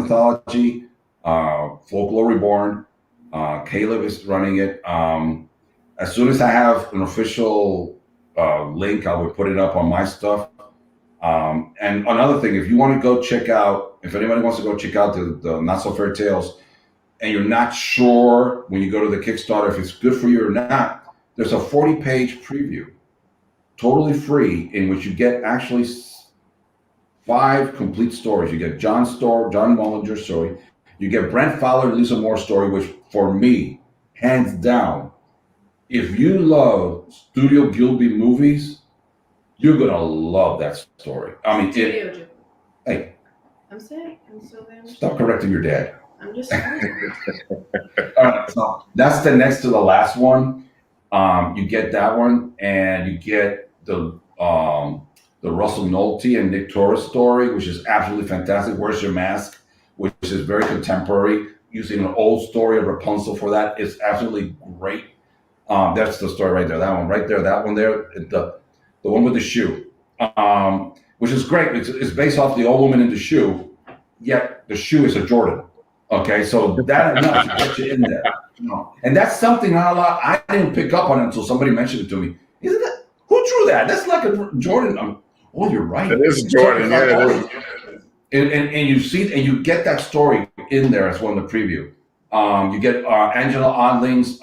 C: mythology, folklore reborn. Caleb is running it. As soon as I have an official link, I will put it up on my stuff. And another thing, if you want to go check out, if anybody wants to go check out the Not So Fair Tales, and you're not sure when you go to the Kickstarter if it's good for you or not, there's a 40-page preview, totally free, in which you get actually 5 complete stories. You get John Mullinger's story. You get Brent Fowler and Lisa Moore's story, which for me, hands down, if you love Studio Gilby movies, you're gonna love that story. I mean, hey,
D: I'm saying, I'm so there.
C: Stop correcting your dad.
D: I'm just saying.
C: All right, so that's the next to the last one. You get that one, and you get the Russell Nolte and Nick Torres story, which is absolutely fantastic. Where's Your Mask? Which is very contemporary, using an old story of Rapunzel for that. It's absolutely great. That's the story right there. That one right there. That one there. The one with the shoe, which is great. It's based off the old woman in the shoe, yet the shoe is a Jordan. Okay, so that enough to get you in there. You know? And that's something I didn't pick up on until somebody mentioned it to me. Isn't that, who drew that? That's like a Jordan. Oh, you're right.
A: It is Jordan. Yeah, it is.
C: And you see, and you get that story in there as well in the preview. You get Angela Odling's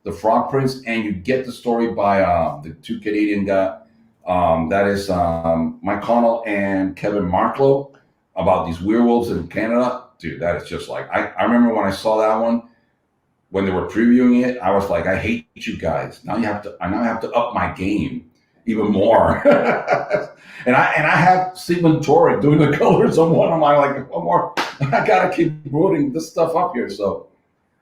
C: The Frog Prince, and you get the story by the 2 Canadian guys. That is Mike Connell and Kevin Marklow, about these werewolves in Canada. Dude, that is just like, I remember when I saw that one, when they were previewing it, I was like, I hate you guys. Now I have to up my game even more. and I have Stephen Torrey doing the colors on one of my, like, one more. I gotta keep rooting this stuff up here. So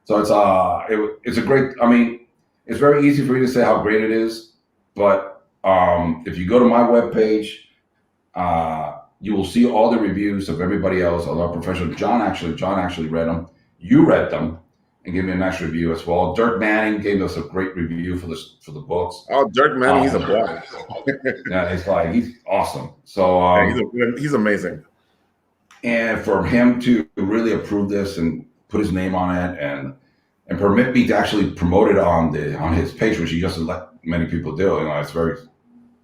C: it's a great. I mean, it's very easy for you to say how great it is, but if you go to my webpage, you will see all the reviews of everybody else, a lot of professional. John actually read them. You read them and gave me a nice review as well. Dirk Manning gave us a great review for the books.
A: Oh, Dirk Manning, he's a boy.
C: Yeah, he's awesome. So
A: he's amazing.
C: And for him to really approve this and put his name on it and permit me to actually promote it on his page, which he doesn't let many people do. You know,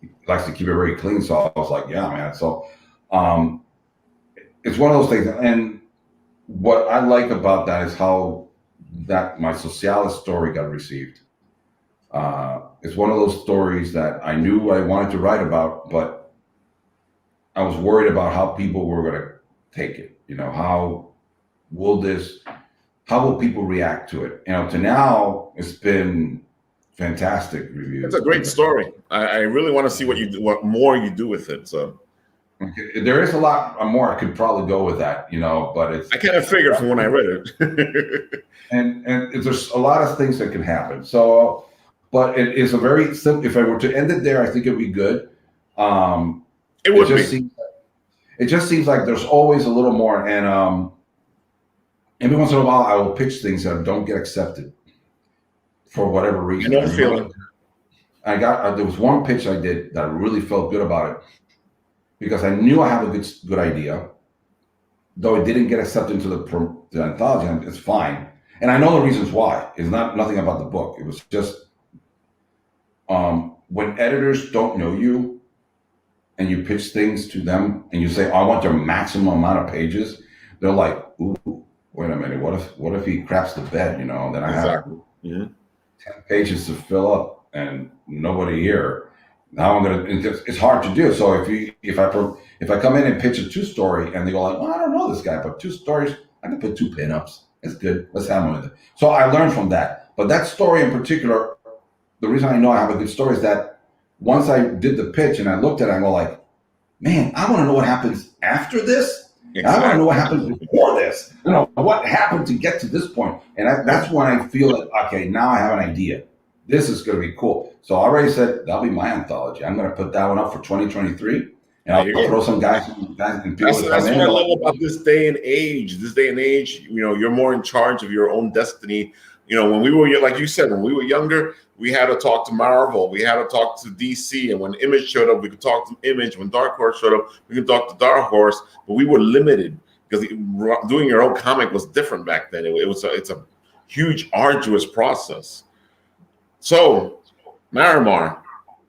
C: he likes to keep it very clean. So I was like, yeah, man. So it's one of those things. And what I like about that is how that my Socialis story got received. It's one of those stories that I knew I wanted to write about, but I was worried about how people were going to take it. You know, how will people react to it? You know, to now it's been fantastic reviews.
A: It's a great story. I really want to see what more you do with it. So
C: okay. There is a lot more I could probably go with that, but it's.
A: I kind of figured from when I read it.
C: and there's a lot of things that can happen. So, but it is a very simple. If I were to end it there, I think it'd be good.
A: It would be.
C: It just seems like there's always a little more, and every once in a while I will pitch things that don't get accepted for whatever reason.
A: I don't feel it.
C: There was one pitch I did that I really felt good about it because I knew I have a good idea, though it didn't get accepted into the anthology. And it's fine, and I know the reasons why. It's nothing about the book. It was just when editors don't know you and you pitch things to them and you say, I want your maximum amount of pages, they're like, ooh, wait a minute, what if he craps the bed, then I have 10 pages to fill up and nobody here. Now it's hard to do. So if I come in and pitch a 2-story and they go like, well, I don't know this guy, but 2 stories, I can put 2 pinups. It's good. Let's have one with it. So I learned from that. But that story in particular, the reason I know I have a good story is that once I did the pitch and I looked at it, I go like, man, I want to know what happens after this. Exactly. I want to know what happens before this. What happened to get to this point. And that's when I feel like, okay, now I have an idea. This is going to be cool. So I already said, that'll be my anthology. I'm going to put that one up for 2023. And I'll throw some guys and people.
A: That's what I love about this day and age. This day and age, you're more in charge of your own destiny. When we were, like you said, when we were younger, we had to talk to Marvel. We had to talk to DC. And when Image showed up, we could talk to Image. When Dark Horse showed up, we could talk to Dark Horse. But we were limited because doing your own comic was different back then. It's a huge, arduous process. So, Marimar,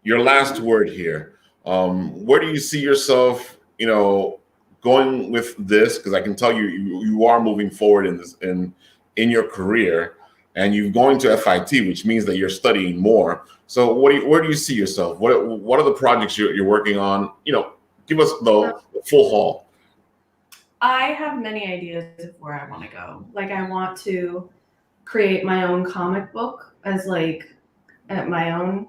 A: your last word here. Where do you see yourself, going with this? Because I can tell you are moving forward in your career. And you're going to FIT, which means that you're studying more. So where do you see yourself? What are the projects you're working on? Give us the full haul.
D: I have many ideas of where I want to go. Like I want to create my own comic book as at my own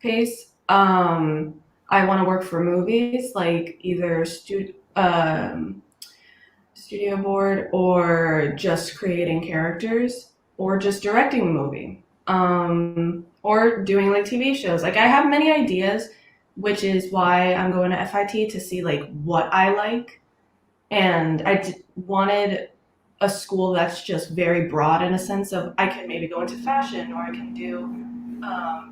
D: pace. I want to work for movies, like either studio board or just creating characters. Or just directing a movie, or doing TV shows. I have many ideas, which is why I'm going to FIT to see what I like. And I wanted a school that's just very broad in a sense of I can maybe go into fashion, or I can do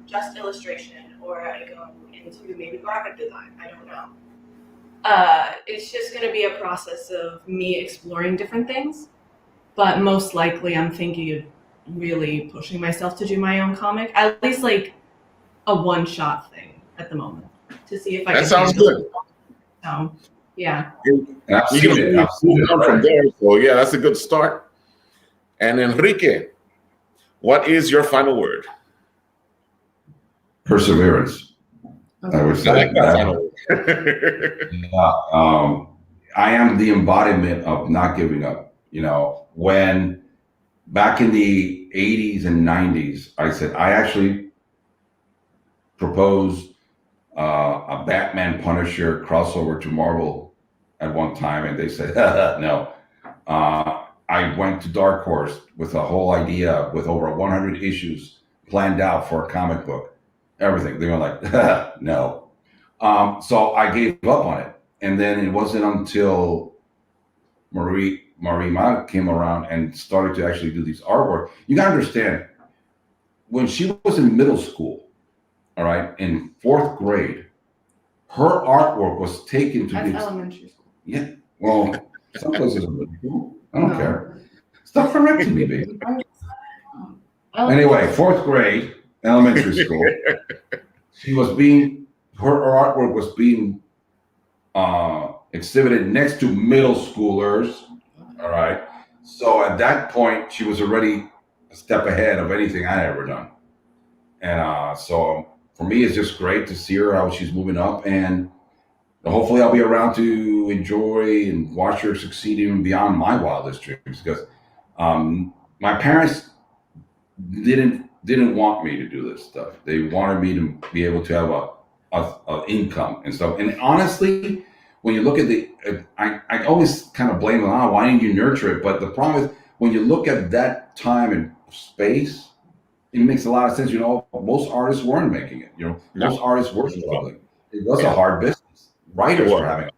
D: just illustration, or I go into maybe graphic design. I don't know. It's just going to be a process of me exploring different things. But most likely I'm thinking of really pushing myself to do my own comic, at least a one-shot thing at the moment, to see if I can.
A: That sounds good.
D: So, yeah.
A: I've seen it from there. So, yeah, that's a good start. And Enrique, what is your final word?
C: Perseverance.
D: Okay.
C: I would say
A: I like that final word.
C: I am the embodiment of not giving up. When back in the 80s and 90s, I said, I actually proposed a Batman Punisher crossover to Marvel at one time, and they said, no. I went to Dark Horse with a whole idea with over 100 issues planned out for a comic book, everything. They were like, no. So I gave up on it. And then it wasn't until Marimar came around and started to actually do these artwork. You gotta understand, when she was in middle school, all right, in 4th grade, her artwork was taken to
D: That's elementary school.
C: Yeah, well, some places are middle school. I don't care. Stop correcting me, baby. Anyway, 4th grade, elementary school. Her artwork was being exhibited next to middle schoolers. All right. So at that point, she was already a step ahead of anything I had ever done. And so for me, it's just great to see her, how she's moving up. And hopefully I'll be around to enjoy and watch her succeed even beyond my wildest dreams. Because my parents didn't didn't want me to do this stuff. They wanted me to be able to have a income and stuff. And honestly, when you look at I always kind of blame them. Oh, why didn't you nurture it? But the problem is when you look at that time and space, it makes a lot of sense. You know, most artists weren't making it. You know, most artists were struggling. It was a hard business. Writers were having,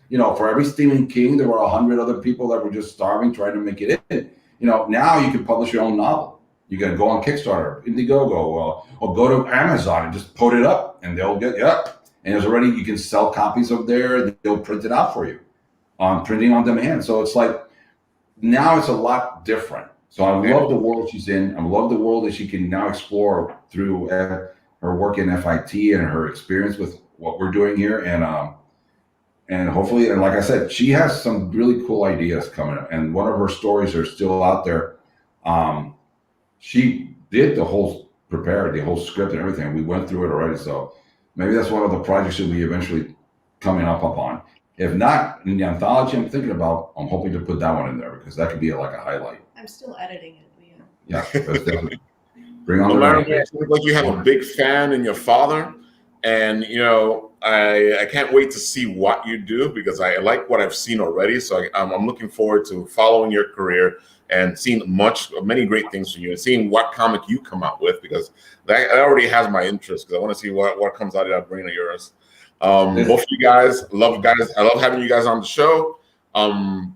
C: you know, for every Stephen King, there were 100 other people that were just starving, trying to make it in. You know, now you can publish your own novel. You can go on Kickstarter, Indiegogo, or go to Amazon and just put it up, and they'll get And there's already, you can sell copies of there. They'll print it out for you on printing on demand. So it's like now it's a lot different. So I love the world she's in. I love the world that she can now explore through her work in FIT and her experience with what we're doing here. And hopefully, and like I said, she has some really cool ideas coming up. And one of her stories are still out there. She did the whole script and everything. We went through it already. So maybe that's one of the projects that we eventually coming up on. If not, in the anthology I'm hoping to put that one in there because that could be like a highlight.
D: I'm still editing it.
C: Yeah. Bring on the
A: Marimar, it seems like you have a big fan in your father. And, you know, I can't wait to see what you do because I like what I've seen already. So I'm looking forward to following your career and seeing many great things from you and seeing what comic you come out with because that already has my interest because I want to see what comes out of that brain of yours. Both of you guys. I love having you guys on the show.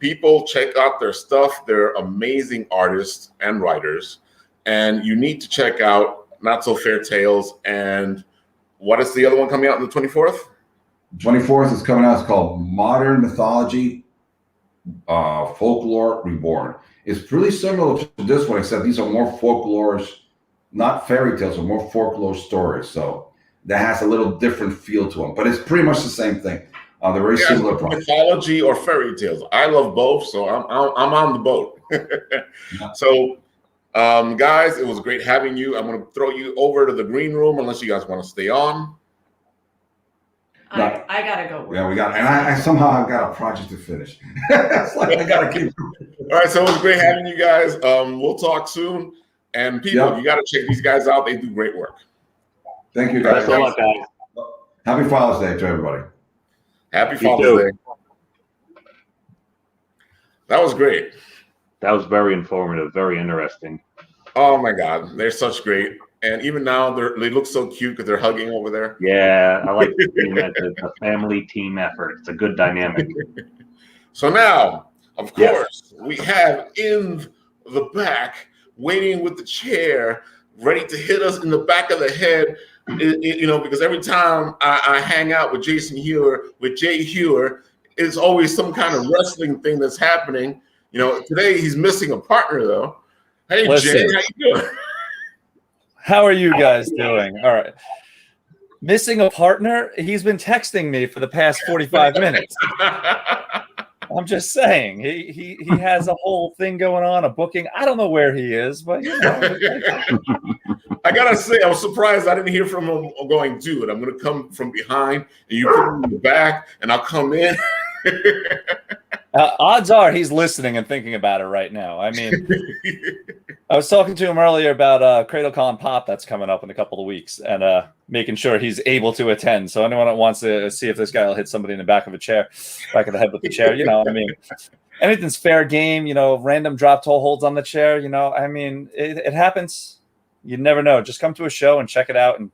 A: People check out their stuff. They're amazing artists and writers. And you need to check out Not So Fair Tales. And what is the other one coming out on the 24th?
C: 24th is coming out. It's called Modern Mythology Folklore Reborn. It's really similar to this one, except these are more folklore, not fairy tales, but more folklore stories. So that has a little different feel to them, but it's pretty much the same thing. They're very similar.
A: Mythology or fairy tales. I love both, so I'm on the boat. So, guys, it was great having you. I'm going to throw you over to the green room unless you guys want to stay on.
D: I gotta go work.
C: Yeah, we got, and I somehow I've got a project to finish. It's like I gotta keep.
A: All right, so it was great having you guys. We'll talk soon. And people, you got to check these guys out. They do great work.
C: Thank you, guys.
B: Thanks a lot, guys.
C: Happy Father's Day to everybody.
A: Happy Father's Day. That was great.
B: That was very informative, very interesting.
A: Oh my God, they're such great. And even now, they look so cute because they're hugging over there.
B: Yeah, I like the family team effort. It's a good dynamic.
A: So now, of course, we have in the back, waiting with the chair, ready to hit us in the back of the head. You know, because every time I hang out with Jay Huwer, it's always some kind of wrestling thing that's happening. You know, today he's missing a partner though. Hey,
E: Listen,
A: Jay, how you doing?
E: How are you guys doing? All right. Missing a partner? He's been texting me for the past 45 minutes. I'm just saying. He has a whole thing going on, a booking. I don't know where he is, but you know.
A: I gotta say, I was surprised I didn't hear from him going, dude, I'm gonna come from behind and you put me in the back and I'll come in.
E: Odds are he's listening and thinking about it right now. I mean, I was talking to him earlier about CradleCon Pop that's coming up in a couple of weeks and making sure he's able to attend. So anyone that wants to see if this guy will hit somebody in the back of the head with the chair, you know, I mean, anything's fair game, you know, random drop toe holds on the chair, you know, I mean, it happens. You never know. Just come to a show and check it out. And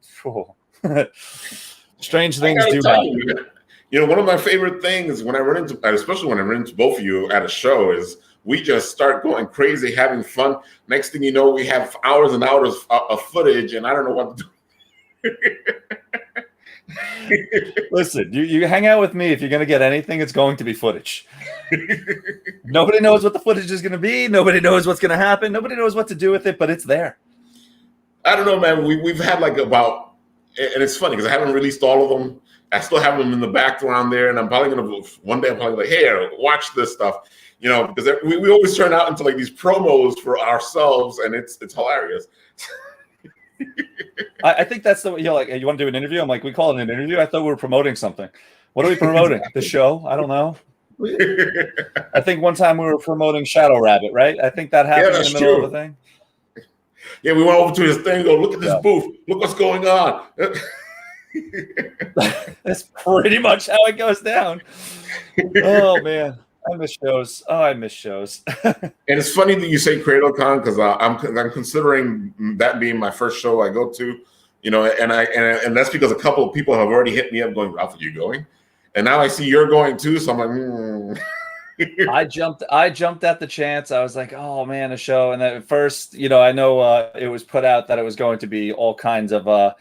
E: strange things do happen.
A: You know, one of my favorite things when I run into, especially when I run into both of you at a show, is we just start going crazy, having fun. Next thing you know, we have hours and hours of footage, and I don't know what to do.
E: Listen, you hang out with me. If you're going to get anything, it's going to be footage. Nobody knows what the footage is going to be. Nobody knows what's going to happen. Nobody knows what to do with it, but it's there.
A: I don't know, man. We've had like about, and it's funny because I haven't released all of them. I still have them in the background there, and I'm probably gonna one day. I'm probably like, hey, watch this stuff, you know, because we always turn out into like these promos for ourselves, and it's hilarious.
E: I think that's the way. You know, like, you want to do an interview? I'm like, we call it an interview. I thought we were promoting something. What are we promoting? The show? I don't know. I think one time we were promoting Shadow Rabbit, right? I think that happened in the middle of the thing.
A: Yeah, we went over to his thing. Go look at this booth. Look what's going on.
E: That's pretty much how it goes down. Oh man, I miss shows. Oh, I miss shows.
A: And it's funny that you say CradleCon because I'm considering that being my first show I go to. You know, and that's because a couple of people have already hit me up going, Ralph, are you going? And now I see you're going too, so I'm like,
E: I jumped at the chance. I was like, oh man, a show. And then at first, you know, I know it was put out that it was going to be all kinds of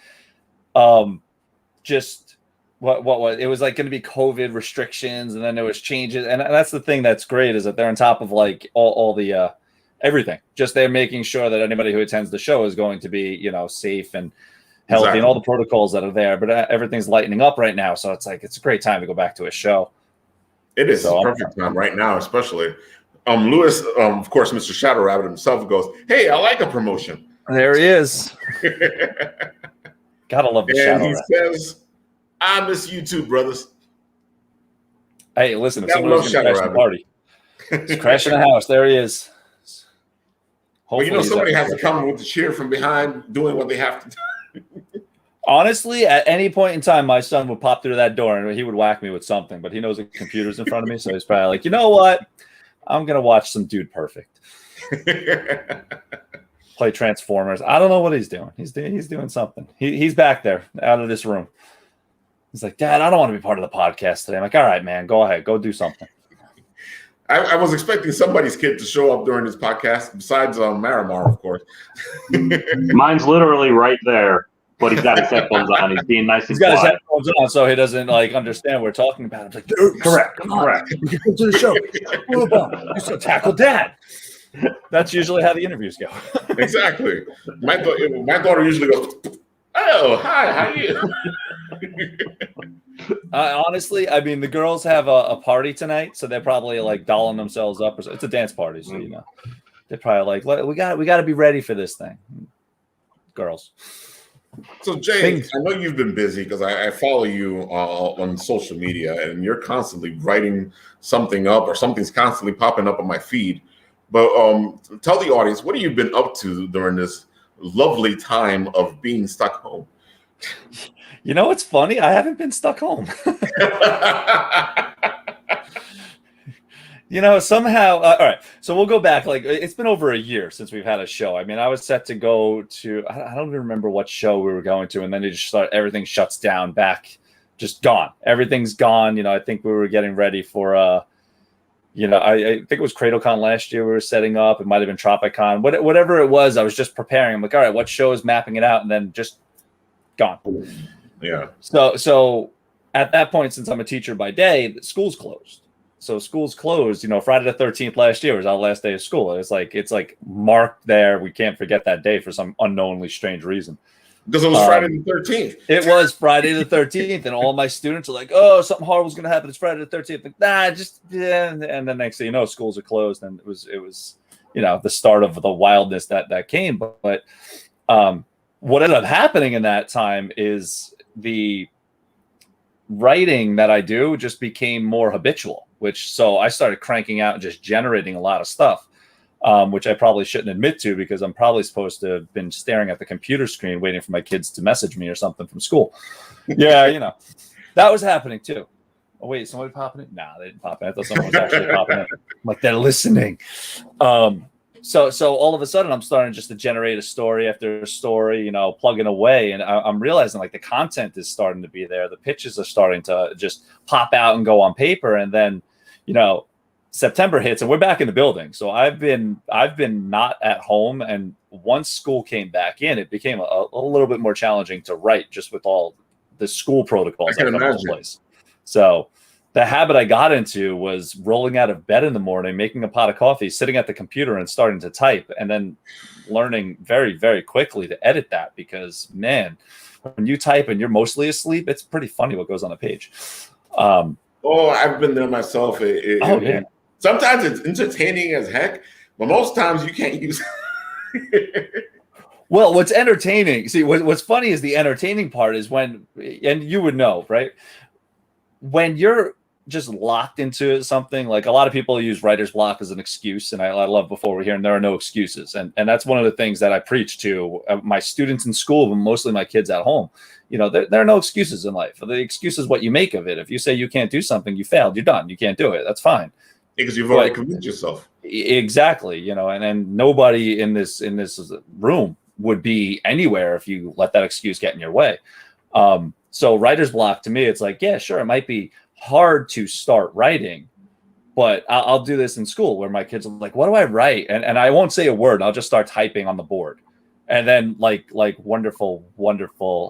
E: just what it was like going to be COVID restrictions, and then there was changes. And that's the thing that's great is that they're on top of like all the everything. Just they're making sure that anybody who attends the show is going to be, you know, safe and healthy and all the protocols that are there. But everything's lightening up right now, so it's like it's a great time to go back to a show.
A: It is the perfect time right now, especially. Lewis, of course, Mr. Shadow Rabbit himself goes, "Hey, I like a promotion."
E: There he is. Gotta love the Shadow Rabbit.
A: And he says, "I miss you too, brothers."
E: Hey, listen, if someone's going to crash the party, he's crashing the house. There he is.
A: Well, you know, somebody has to come with the cheer from behind, doing what they have to do.
E: Honestly, at any point in time, my son would pop through that door and he would whack me with something, but he knows the computer's in front of me, so he's probably like, you know what? I'm going to watch some Dude Perfect. Play Transformers. I don't know what he's doing. He's doing something. He's back there out of this room. He's like, Dad, I don't want to be part of the podcast today. I'm like, all right, man, go ahead. Go do something.
A: I was expecting somebody's kid to show up during this podcast, besides Marimar, of course.
B: Mine's literally right there. But he's got his headphones on. He's being nice and
E: He's got
B: quiet.
E: his headphones on, so he doesn't like understand what we're talking about. I'm like, dude,
B: Correct.
E: come on, you can come to the show. You should tackle Dad. That's usually how the interviews go.
A: Exactly. My daughter usually goes, "Oh, hi, how are you?"
E: Honestly, I mean, the girls have a party tonight, so they're probably like dolling themselves up. It's a dance party, so you know, they're probably like, we got to be ready for this thing, girls.
A: So Jay, I know you've been busy because I follow you on social media, and you're constantly writing something up, or something's constantly popping up on my feed. But tell the audience, what have you been up to during this lovely time of being stuck home?
E: You know what's funny? I haven't been stuck home. You know, somehow, all right, so we'll go back. Like, it's been over a year since we've had a show. I mean, I was set to go to, I don't even remember what show we were going to, and then everything shuts down back, just gone. Everything's gone. You know, I think we were getting ready for, you know, I think it was CradleCon last year we were setting up. It might have been Tropicon. Whatever it was, I was just preparing. I'm like, all right, what show is mapping it out? And then just gone.
A: Yeah.
E: So at that point, since I'm a teacher by day, school's closed. So school's closed, you know, Friday the 13th last year was our last day of school. It's like marked there. We can't forget that day for some unknownly strange reason.
A: Because it was Friday the 13th.
E: It was Friday the 13th, and all my students are like, oh, something horrible's going to happen. It's Friday the 13th. Like, nah, yeah. And then next thing you know, schools are closed, and it was, you know, the start of the wildness that came. But what ended up happening in that time is the writing that I do just became more habitual, so I started cranking out and just generating a lot of stuff, which I probably shouldn't admit to because I'm probably supposed to have been staring at the computer screen waiting for my kids to message me or something from school. Yeah, you know, that was happening too. Oh, wait, somebody popping in? Nah, they didn't pop in. I thought someone was actually popping in. I'm like, they're listening. So all of a sudden I'm starting just to generate a story after a story, you know, plugging away. And I'm realizing like the content is starting to be there. The pitches are starting to just pop out and go on paper. And then, you know, September hits and we're back in the building. So I've been not at home. And once school came back in, it became a little bit more challenging to write just with all the school protocols that come into place. So the habit I got into was rolling out of bed in the morning, making a pot of coffee, sitting at the computer and starting to type, and then learning very, very quickly to edit that because, man, when you type and you're mostly asleep, it's pretty funny what goes on a page.
A: I've been there myself.
E: Yeah.
A: Sometimes it's entertaining as heck, but most times you can't use it.
E: Well, what's entertaining, see, what's funny is the entertaining part is when, and you would know, right? When you're just locked into something, like a lot of people use writer's block as an excuse, and I love before we're here, and there are no excuses, and that's one of the things that I preach to my students in school, but mostly my kids at home. You know, there are no excuses in life. The excuse is what you make of it. If you say you can't do something, you failed, you're done, you can't do it, that's fine.
A: Because you've already convinced yourself.
E: Exactly. You know, and nobody in this room would be anywhere if you let that excuse get in your way. So writer's block, to me, it's like, yeah, sure, it might be hard to start writing, but I'll do this in school where my kids are like, what do I write? And I won't say a word. I'll just start typing on the board. And then like wonderful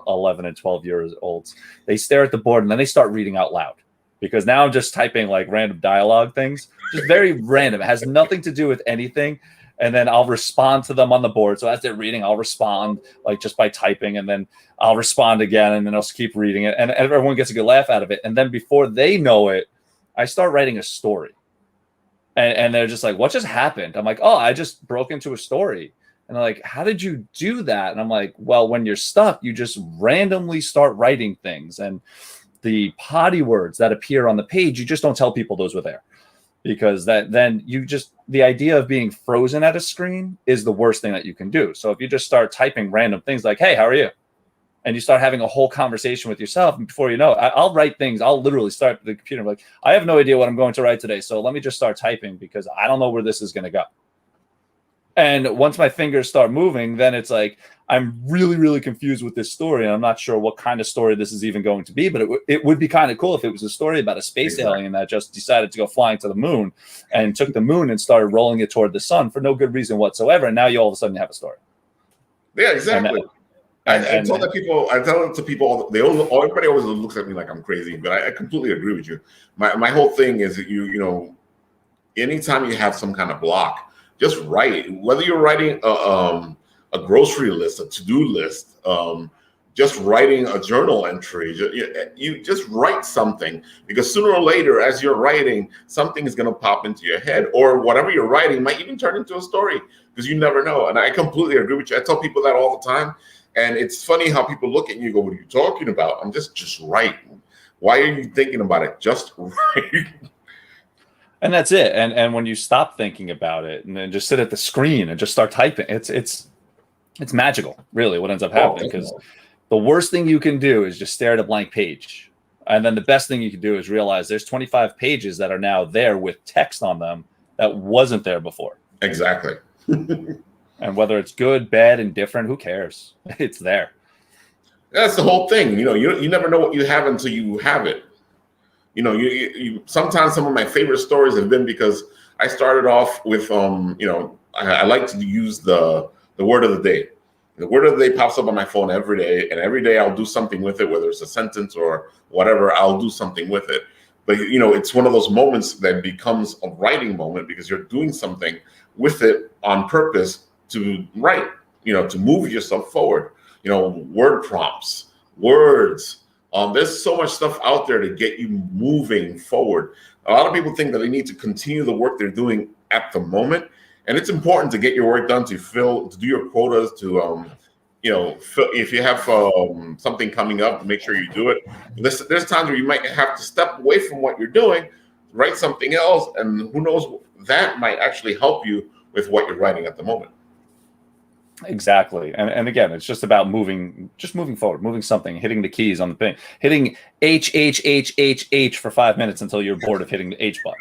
E: 11 and 12 years olds, they stare at the board and then they start reading out loud, because now I'm just typing like random dialogue things, just very random. It has nothing to do with anything. And then I'll respond to them on the board. So as they're reading, I'll respond like just by typing, and then I'll respond again, and then I'll keep reading it. And everyone gets a good laugh out of it. And then before they know it, I start writing a story. And they're just like, what just happened? I'm like, oh, I just broke into a story. And they're like, how did you do that? And I'm like, well, when you're stuck, you just randomly start writing things. And the potty words that appear on the page, you just don't tell people those were there. Because then the idea of being frozen at a screen is the worst thing that you can do. So if you just start typing random things like, hey, how are you? And you start having a whole conversation with yourself, and before you know it, I'll write things. I'll literally start at the computer like, I have no idea what I'm going to write today. So let me just start typing because I don't know where this is going to go. And once my fingers start moving, then it's like, I'm really, really confused with this story. And I'm not sure what kind of story this is even going to be, but it would be kind of cool if it was a story about a space alien that just decided to go flying to the moon and took the moon and started rolling it toward the sun for no good reason whatsoever. And now you all of a sudden have a story.
A: Yeah, exactly. I tell it to people, everybody always looks at me like I'm crazy, but I completely agree with you. My whole thing is that you know, anytime you have some kind of block, just write. Whether you're writing a grocery list, a to-do list, just writing a journal entry, you just write something, because sooner or later, as you're writing, something is going to pop into your head, or whatever you're writing might even turn into a story, because you never know. And I completely agree with you. I tell people that all the time. And it's funny how people look at you and go, what are you talking about? I'm just write. Why are you thinking about it? Just write.
E: And that's it. And when you stop thinking about it and then just sit at the screen and just start typing, it's magical, really, what ends up happening. Because the worst thing you can do is just stare at a blank page. And then the best thing you can do is realize there's 25 pages that are now there with text on them that wasn't there before.
A: Exactly.
E: And whether it's good, bad, indifferent, who cares? It's there.
A: That's the whole thing. You know, you never know what you have until you have it. You know, you sometimes some of my favorite stories have been because I started off with, you know, I like to use the word of the day. The word of the day pops up on my phone every day, and every day I'll do something with it, whether it's a sentence or whatever, I'll do something with it. But, you know, it's one of those moments that becomes a writing moment because you're doing something with it on purpose to write, you know, to move yourself forward. You know, word prompts, words. There's so much stuff out there to get you moving forward. A lot of people think that they need to continue the work they're doing at the moment. And it's important to get your work done, to do your quotas, to, you know, if you have something coming up, make sure you do it. There's times where you might have to step away from what you're doing, write something else, and who knows, that might actually help you with what you're writing at the moment.
E: Exactly. And again, it's just about moving forward, moving something, hitting the keys on the thing, hitting H for 5 minutes until you're bored of hitting the H button.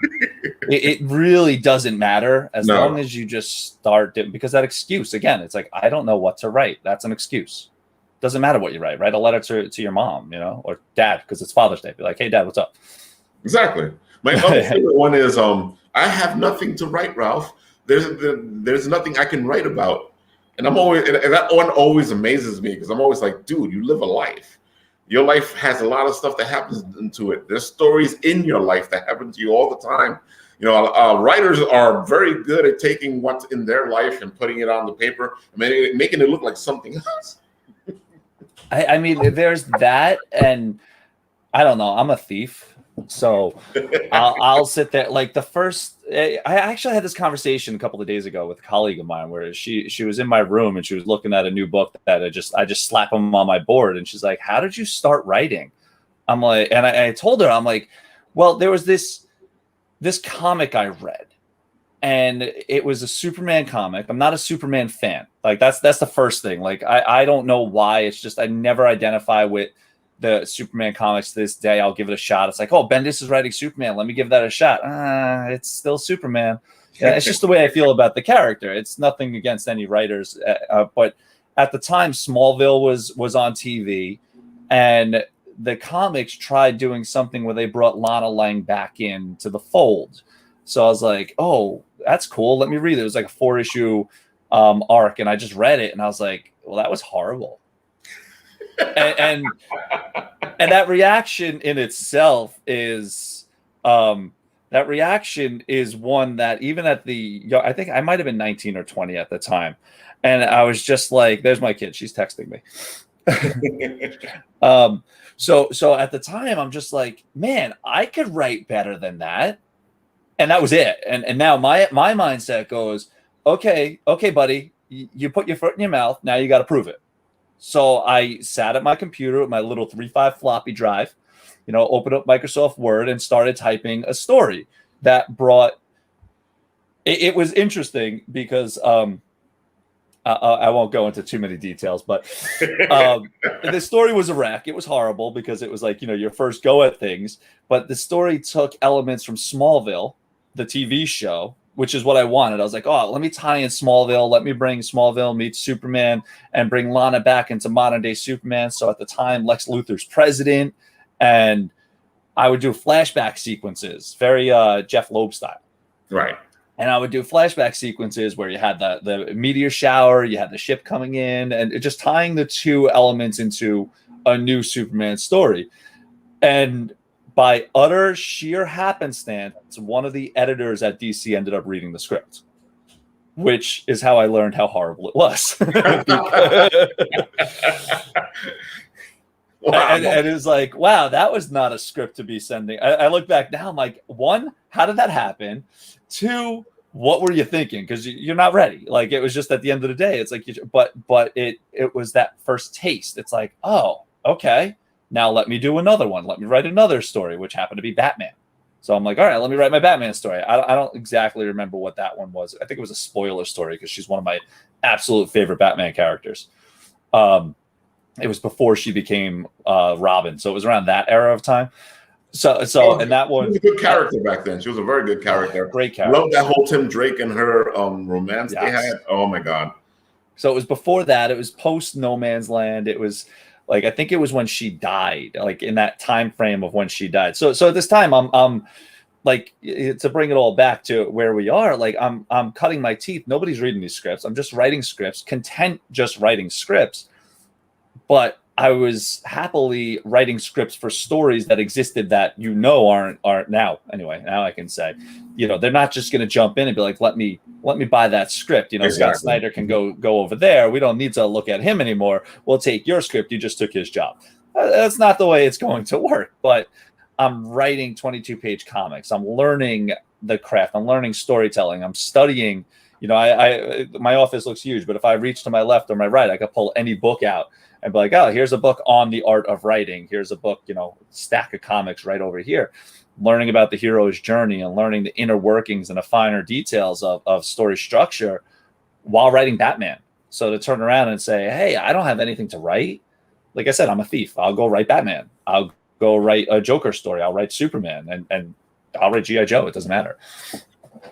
E: It really doesn't matter as long as you just start it, because that excuse, again, it's like, I don't know what to write. That's an excuse. Doesn't matter what you write. Write a letter to your mom, you know, or dad, because it's Father's Day. Be like, hey, Dad, what's up?
A: Exactly. My other favorite one is, I have nothing to write, Ralph. There's nothing I can write about. And that one always amazes me, because I'm always like, dude, you live a life. Your life has a lot of stuff that happens into it. There's stories in your life that happen to you all the time. You know, writers are very good at taking what's in their life and putting it on the paper and making it look like something else.
E: I mean, there's that, and I don't know. I'm a thief. So I'll sit there like I actually had this conversation a couple of days ago with a colleague of mine where she was in my room and she was looking at a new book that I just slap them on my board, and she's like, how did you start writing? I'm like, and I told her, I'm like, Well, there was this comic I read, and it was a Superman comic. I'm not a Superman fan. Like that's the first thing. Like I don't know why. It's just I never identify with the Superman comics to this day. I'll give it a shot. It's like, oh, Bendis is writing Superman. Let me give that a shot. It's still Superman. Yeah, it's just the way I feel about the character. It's nothing against any writers, but at the time, Smallville was on TV, and the comics tried doing something where they brought Lana Lang back into the fold. So I was like, oh, that's cool. Let me read it. It was like a 4-issue arc, and I just read it, and I was like, well, that was horrible. and that reaction in itself is that reaction is one that even at I think I might have been 19 or 20 at the time, and I was just like, there's my kid, she's texting me. So at the time I'm just like, man, I could write better than that. And that was it. And now my mindset goes, okay, buddy, you put your foot in your mouth, now you got to prove it. So I sat at my computer with my little 3.5 floppy drive, opened up Microsoft Word and started typing a story that brought. It was interesting because I won't go into too many details, but the story was a wreck. It was horrible because it was like your first go at things. But the story took elements from Smallville, the TV show, which is what I wanted. I was like, oh, let me tie in Smallville. Let me bring Smallville meets Superman and bring Lana back into modern day Superman. So at the time, Lex Luthor's president, and I would do flashback sequences, very Jeff Loeb style.
A: Right.
E: And I would do flashback sequences where you had the meteor shower, you had the ship coming in, and just tying the two elements into a new Superman story. And by utter sheer happenstance, one of the editors at DC ended up reading the script, which is how I learned how horrible it was. And it was like, wow, that was not a script to be sending. I look back now, I'm like, 1, how did that happen? 2, what were you thinking? Because you're not ready. Like, it was just at the end of the day, it's like, but it was that first taste. It's like, oh, okay. Now let me do another one. Let me write another story, which happened to be Batman. So I'm like, all right, let me write my Batman story. I don't exactly remember what that one was. I think it was a spoiler story because she's one of my absolute favorite Batman characters. It was before she became Robin. So it was around that era of time. And that one.
A: She was a good character back then. She was a very good character.
E: Great character.
A: Love that whole Tim Drake and her romance they had. Oh, my God.
E: So it was before that. It was post No Man's Land. It was like, I think it was when she died, like in that time frame of when she died. So at this time, I'm like, to bring it all back to where we are, like I'm cutting my teeth. Nobody's reading these scripts. I'm just writing scripts, content just writing scripts. But I was happily writing scripts for stories that existed that aren't now. Anyway, now I can say, they're not just going to jump in and be like, let me buy that script. Exactly. Scott Snyder can go over there. We don't need to look at him anymore. We'll take your script. You just took his job. That's not the way it's going to work. But I'm writing 22-page comics. I'm learning the craft. I'm learning storytelling. I'm studying. My office looks huge, but if I reach to my left or my right, I could pull any book out and be like, oh, here's a book on the art of writing. Here's a book, stack of comics right over here. Learning about the hero's journey and learning the inner workings and the finer details of story structure while writing Batman. So to turn around and say, hey, I don't have anything to write. Like I said, I'm a thief. I'll go write Batman. I'll go write a Joker story. I'll write Superman and I'll write G.I. Joe. It doesn't matter.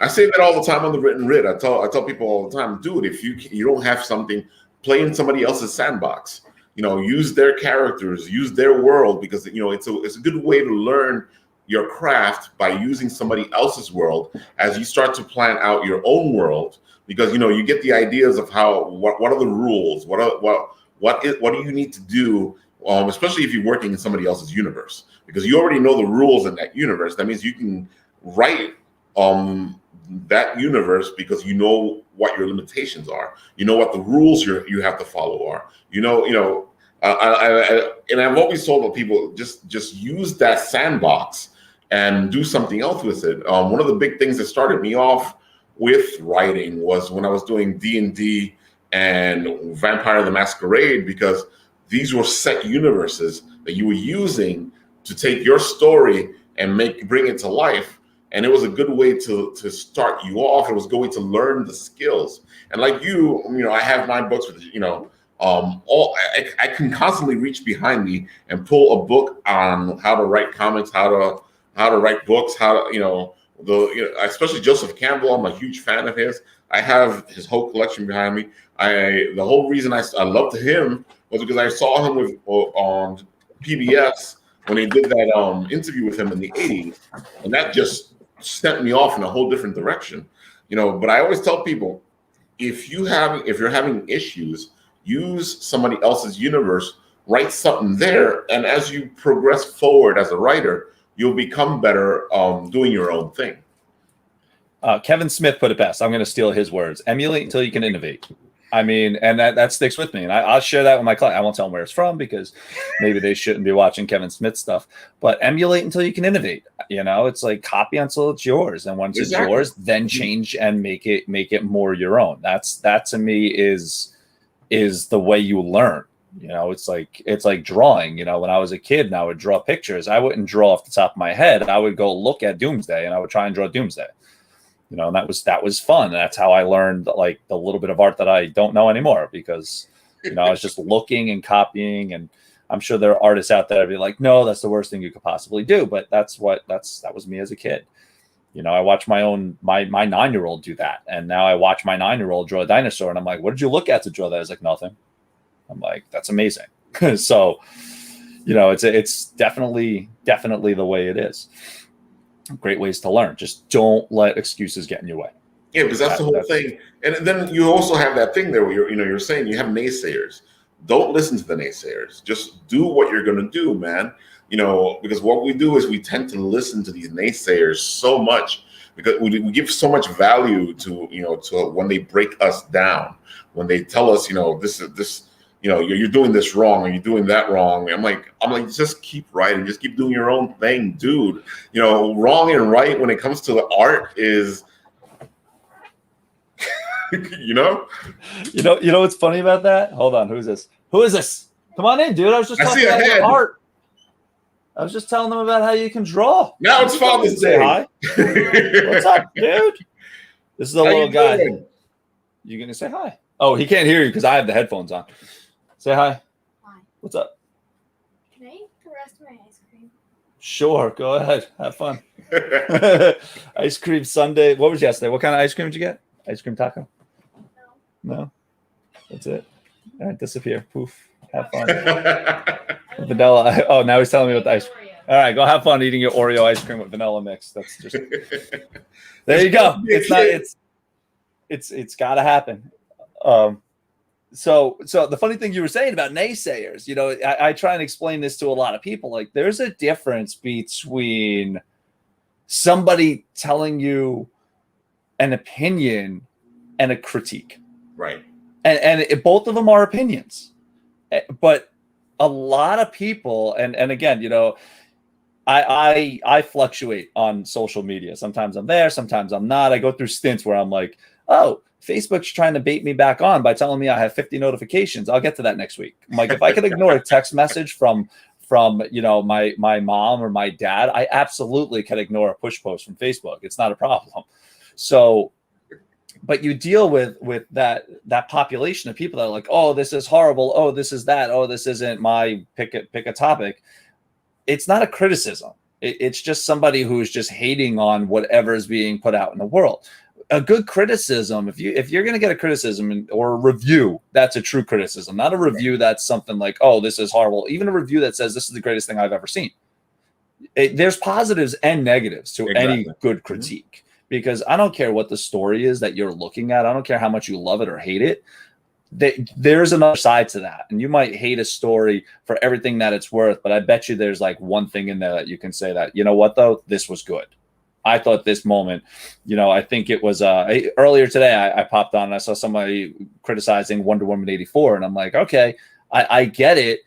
A: I say that all the time on the Written Writ. I tell people all the time, dude, if you don't have something, play in somebody else's sandbox. Use their characters, use their world, because it's a good way to learn your craft by using somebody else's world as you start to plan out your own world. Because you get the ideas of what are the rules, what do you need to do, especially if you're working in somebody else's universe, because you already know the rules in that universe. That means you can write that universe because you know what your limitations are. You know what the rules you have to follow are. I've always told people just use that sandbox and do something else with it. One of the big things that started me off with writing was when I was doing D&D and Vampire the Masquerade, because these were set universes that you were using to take your story and bring it to life. And it was a good way to start you off. It was a good way to learn the skills. And like you know, I have my books with, you know, I can constantly reach behind me and pull a book on how to write comics, how to write books, especially Joseph Campbell. I'm a huge fan of his. I have his whole collection behind me. The whole reason I loved him was because I saw him on PBS when he did that interview with him in the 80s, and that just sent me off in a whole different direction, you know. But I always tell people, if you're having issues, use somebody else's universe, write something there, and as you progress forward as a writer, you'll become better doing your own thing.
E: Kevin Smith put it best. I'm going to steal his words. Emulate until you can innovate. I mean, and that sticks with me. And I'll share that with my client. I won't tell them where it's from because maybe they shouldn't be watching Kevin Smith stuff. But emulate until you can innovate. You know, it's like copy until it's yours. And once it's yours, then change and make it more your own. That to me is the way you learn. You know, it's like drawing. You know, when I was a kid and I would draw pictures, I wouldn't draw off the top of my head. I would go look at Doomsday and I would try and draw Doomsday. You know, and that was fun. That's how I learned like the little bit of art that I don't know anymore, because, you know, I was just looking and copying. And I'm sure there are artists out there that be like, no, that's the worst thing you could possibly do. But that was me as a kid. You know, I watched my 9-year-old do that. And now I watch my 9-year-old draw a dinosaur. And I'm like, what did you look at to draw that? I was like, nothing. I'm like, that's amazing. So, you know, it's definitely the way it is. Great ways to learn. Just don't let excuses get in your way.
A: Yeah, because that's the whole thing. And then you also have that thing there where you're saying you have naysayers. Don't listen to the naysayers. Just do what you're going to do, man. You know, because what we do is we tend to listen to these naysayers so much because we give so much value to when they break us down, when they tell us, you know, this, you know, you're doing this wrong or you're doing that wrong. I'm like, just keep writing, just keep doing your own thing, dude. You know, wrong and right when it comes to the art is, you know what's funny about that? Hold on, who is this? Come on in, dude. I was just talking about your art. I was just telling them about how you can draw. Now it's Father's Day.
E: Say hi. What's up, dude? This is a little guy. You gonna say hi? Oh, he can't hear you because I have the headphones on. Say hi.
F: Hi.
E: What's up?
F: Can I eat the rest of my ice cream?
E: Sure. Go ahead. Have fun. Ice cream sundae. What was yesterday? What kind of ice cream did you get? Ice cream taco? No. That's it. All right, disappear. Poof. Have fun. Vanilla. Oh, now he's telling me what the ice cream. All right, go have fun eating your Oreo ice cream with vanilla mix. That's just. There you go. It's got to happen. So the funny thing you were saying about naysayers, you know, I try and explain this to a lot of people. Like, there's a difference between somebody telling you an opinion and a critique,
A: right?
E: And both of them are opinions, but a lot of people, and again, you know, I fluctuate on social media. Sometimes I'm there, sometimes I'm not. I go through stints where I'm like, oh, Facebook's trying to bait me back on by telling me I have 50 notifications. I'll get to that next week. I'm like, if I could ignore a text message from you know, my mom or my dad, I absolutely can ignore a push post from Facebook. It's not a problem. So, but you deal with that population of people that are like, oh, this is horrible. Oh, this is that. Oh, this isn't my pick a topic. It's not a criticism. It's just somebody who's just hating on whatever is being put out in the world. A good criticism, if you're going to get a criticism or a review, that's a true criticism, not a review that's something like, oh, this is horrible. Even a review that says this is the greatest thing I've ever seen. There's positives and negatives to any good critique, because I don't care what the story is that you're looking at. I don't care how much you love it or hate it. There's another side to that. And you might hate a story for everything that it's worth, but I bet you there's like one thing in there that you can say that, you know what, though, this was good. I thought this moment, you know, I think it was earlier today, I popped on and I saw somebody criticizing Wonder Woman 84. And I'm like, okay, I get it.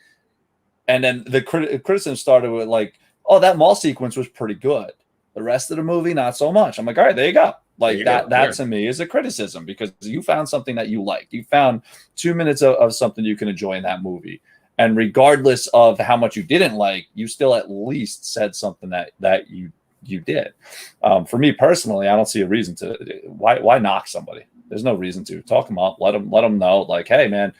E: And then the criticism started with like, oh, that mall sequence was pretty good. The rest of the movie, not so much. I'm like, all right, there you go. Like that to me is a criticism, because you found something that you liked. You found 2 minutes of something you can enjoy in that movie. And regardless of how much you didn't like, you still at least said something that you did. For me personally, I don't see a reason to. Why knock somebody? There's no reason to. Talk them up. Let them know, like, hey, man,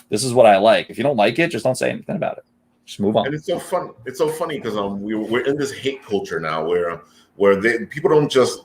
E: this is what I like. If you don't like it, just don't say anything about it. Just move on.
A: And it's so fun. It's so funny because we're in this hate culture now where people don't just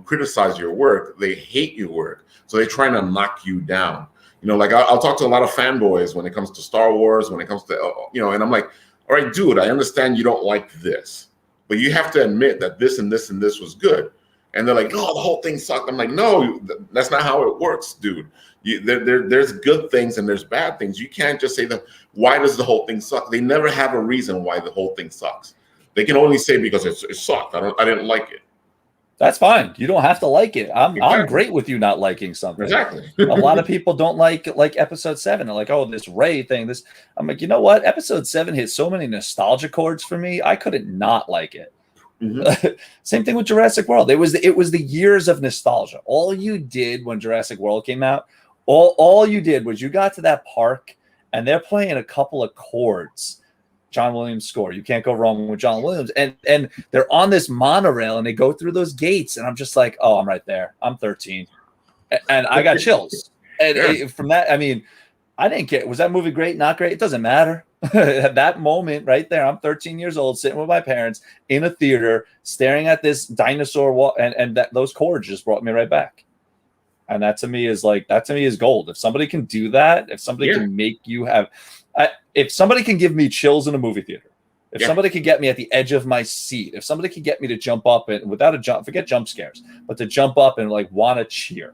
A: criticize your work; they hate your work. So they're trying to knock you down. You know, like I'll talk to a lot of fanboys when it comes to Star Wars, when it comes to and I'm like, all right, dude, I understand you don't like this, but you have to admit that this and this and this was good. And they're like, no, the whole thing sucked. I'm like, no, that's not how it works, dude. There's good things and there's bad things. You can't just say that. Why does the whole thing suck? They never have a reason why the whole thing sucks. They can only say because it sucked. I didn't like it.
E: That's fine. You don't have to like it. I'm
A: Exactly.
E: great with you not liking something.
A: Exactly.
E: A lot of people don't like episode 7. They're like, oh, this Rey thing. This. I'm like, you know what? Episode 7 hit so many nostalgia chords for me. I couldn't not like it. Mm-hmm. Same thing with Jurassic World. It was the years of nostalgia. All you did when Jurassic World came out, all you did was you got to that park and they're playing a couple of chords. John Williams score. You can't go wrong with John Williams. And they're on this monorail and they go through those gates. And I'm just like, oh, I'm right there. I'm 13. And I got chills. And from that, I mean, I didn't care. Was that movie great? Not great? It doesn't matter. At that moment right there, I'm 13 years old, sitting with my parents in a theater, staring at this dinosaur wall. And those chords just brought me right back. And that to me is gold. If somebody can do that, if somebody can make you have, if somebody can give me chills in a movie theater, if somebody can get me at the edge of my seat, if somebody can get me to jump up and without a jump, forget jump scares, but to jump up and like want to cheer,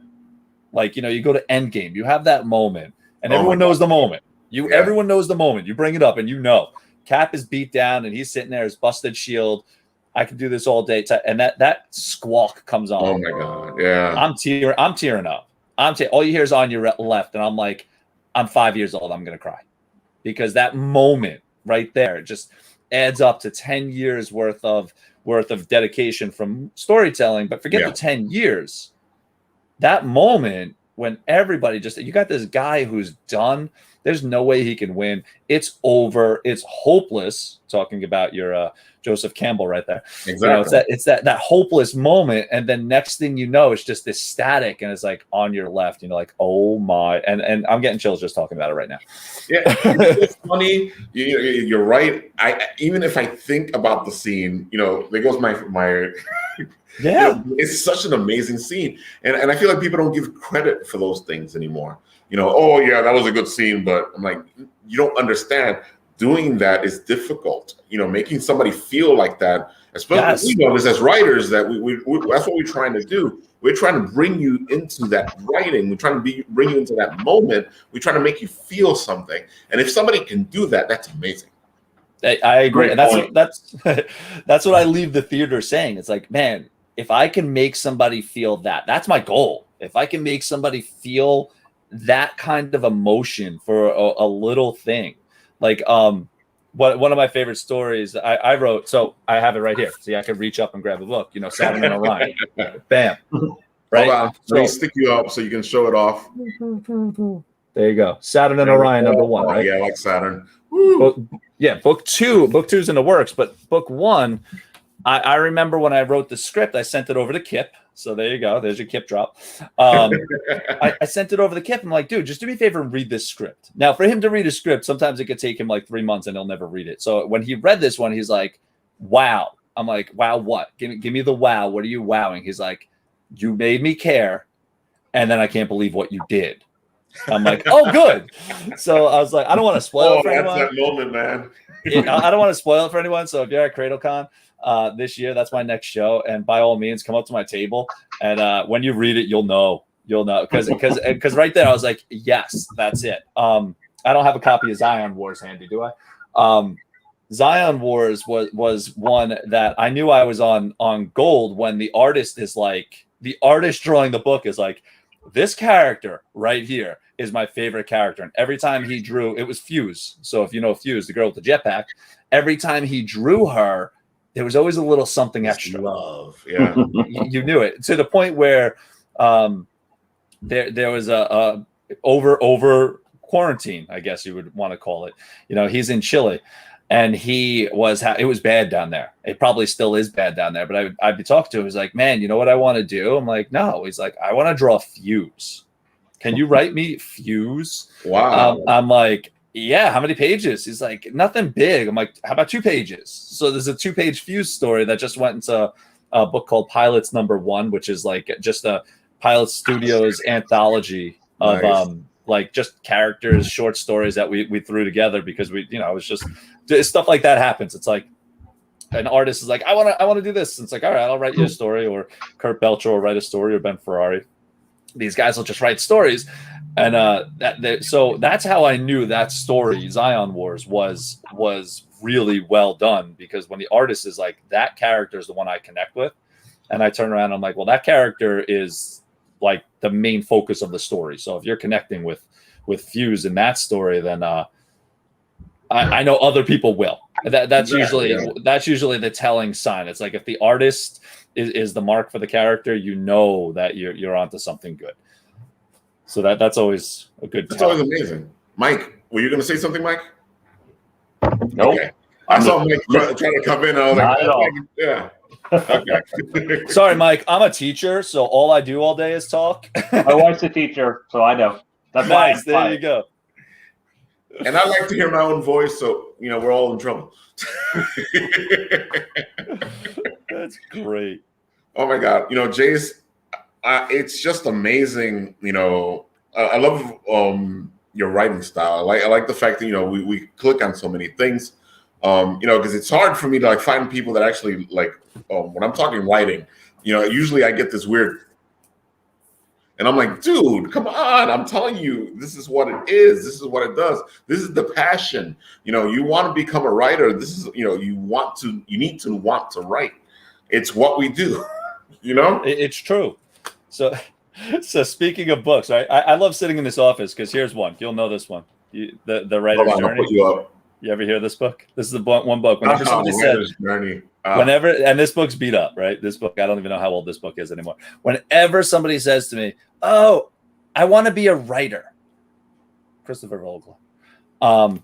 E: like, you go to Endgame, you have that moment and everyone knows the moment. Everyone knows the moment. You bring it up and Cap is beat down and he's sitting there, his busted shield. I could do this all day. And that squawk comes on.
A: Oh my God. Yeah.
E: I'm tearing up. All you hear is on your left. And I'm like, I'm 5 years old. I'm going to cry because that moment right there just adds up to 10 years worth of dedication from storytelling. But forget the 10 years, that moment when everybody you got this guy who's done. There's no way he can win. It's over. It's hopeless. Talking about your Joseph Campbell right there.
A: Exactly.
E: It's that hopeless moment, and then next thing you know, it's just this static, and it's like on your left. Like, oh my! And I'm getting chills just talking about it right now.
A: Yeah, it's funny. You're right. Even if I think about the scene, there goes my.
E: Yeah,
A: it's such an amazing scene, and I feel like people don't give credit for those things anymore. Oh yeah, that was a good scene, but I'm like, you don't understand. Doing that is difficult. Making somebody feel like that, especially we know this as writers that we that's what we're trying to do. We're trying to bring you into that writing. We're trying to bring you into that moment. We're trying to make you feel something. And if somebody can do that, that's amazing.
E: I agree. And that's what I leave the theater saying. It's like, man, if I can make somebody feel that, that's my goal. If I can make somebody feel that kind of emotion for a little thing, like one of my favorite stories I wrote. So I have it right here. See, I could reach up and grab a book. Saturn and Orion. Bam. Right.
A: Hold on. Let me stick you up so you can show it off.
E: There you go. Saturn and Orion, number 1. Right?
A: Yeah, I like Saturn.
E: Book two. Book 2's in the works, but book 1. I remember when I wrote the script, I sent it over to Kip. So there you go. There's your Kip drop. I sent it over to Kip. I'm like, dude, just do me a favor and read this script. Now, for him to read a script, sometimes it could take him like 3 months and he'll never read it. So when he read this one, he's like, wow. I'm like, wow, what? Give me the wow. What are you wowing? He's like, you made me care. And then I can't believe what you did. I'm like, oh, good. So I was like, I don't want to spoil it for anyone.
A: That's that moment, man.
E: I don't want to spoil it for anyone. So if you're at CradleCon this year, that's my next show. And by all means, come up to my table. And when you read it, you'll know. Because right there, I was like, yes, that's it. I don't have a copy of Zion Wars handy, do I? Zion Wars was one that I knew I was on gold when the artist drawing the book is like, this character right here is my favorite character. And every time he drew, it was Fuse. So if you know Fuse, the girl with the jetpack, every time he drew her, there was always a little something extra.
A: Love, yeah.
E: You knew it to the point where there was a over quarantine, I guess you would want to call it. He's in Chile, and it was bad down there. It probably still is bad down there, but I'd be talking to him. He's like, man, you know what I want to do? I'm like, no. He's like, I want to draw Fuse. Can you write me Fuse?
A: Wow.
E: I'm like, yeah, how many pages? He's like, nothing big. I'm like, how about 2 pages? So there's a 2-page Fuse story that just went into a book called Pilots #1, which is like just a Pilot Studios anthology of
A: Nice.
E: like just characters, short stories that we threw together because it was just stuff like that happens. It's like an artist is like, I want to do this. And it's like, all right, I'll write you a story, or Kurt Belcher will write a story, or Ben Ferrari. These guys will just write stories. And so that's how I knew that story, Zion Wars, was really well done, because when the artist is like, that character is the one I connect with, and I turn around and I'm like, well, that character is like the main focus of the story. So if you're connecting with Fuse in that story, then I know other people will. That's usually the telling sign. It's like if the artist is the mark for the character, that you're onto something good. So that's always a good.
A: That's always amazing. Mike, were you going to say something, Mike?
B: Nope.
A: Okay. I saw Mike trying to come in. And I was
B: Not
A: like,
B: at all.
A: yeah. Okay.
E: Sorry, Mike. I'm a teacher, so all I do all day is talk.
B: My wife's a teacher, so I know. That's why.
E: Nice. There you go.
A: And I like to hear my own voice, so we're all in trouble.
E: That's great.
A: Oh my God, Jace, it's just amazing. I love your writing style. I like the fact that we click on so many things. Because it's hard for me to find people that actually when I'm talking writing. Usually I get this weird. And I'm like, dude, come on. I'm telling you, this is what it is. This is what it does. This is the passion. You want to become a writer. This is, you need to want to write. It's what we do,
E: It's true. So speaking of books, I love sitting in this office because here's one. You'll know this one. The Writer's
A: Hold on,
E: Journey.
A: I'll put you up.
E: You ever hear this book? This is the one book. Whenever somebody
A: Writer's Journey.
E: and this book's beat up, right? This book, I don't even know how old this book is anymore. Whenever somebody says to me, "Oh, I want to be a writer," Christopher Vogel, I'm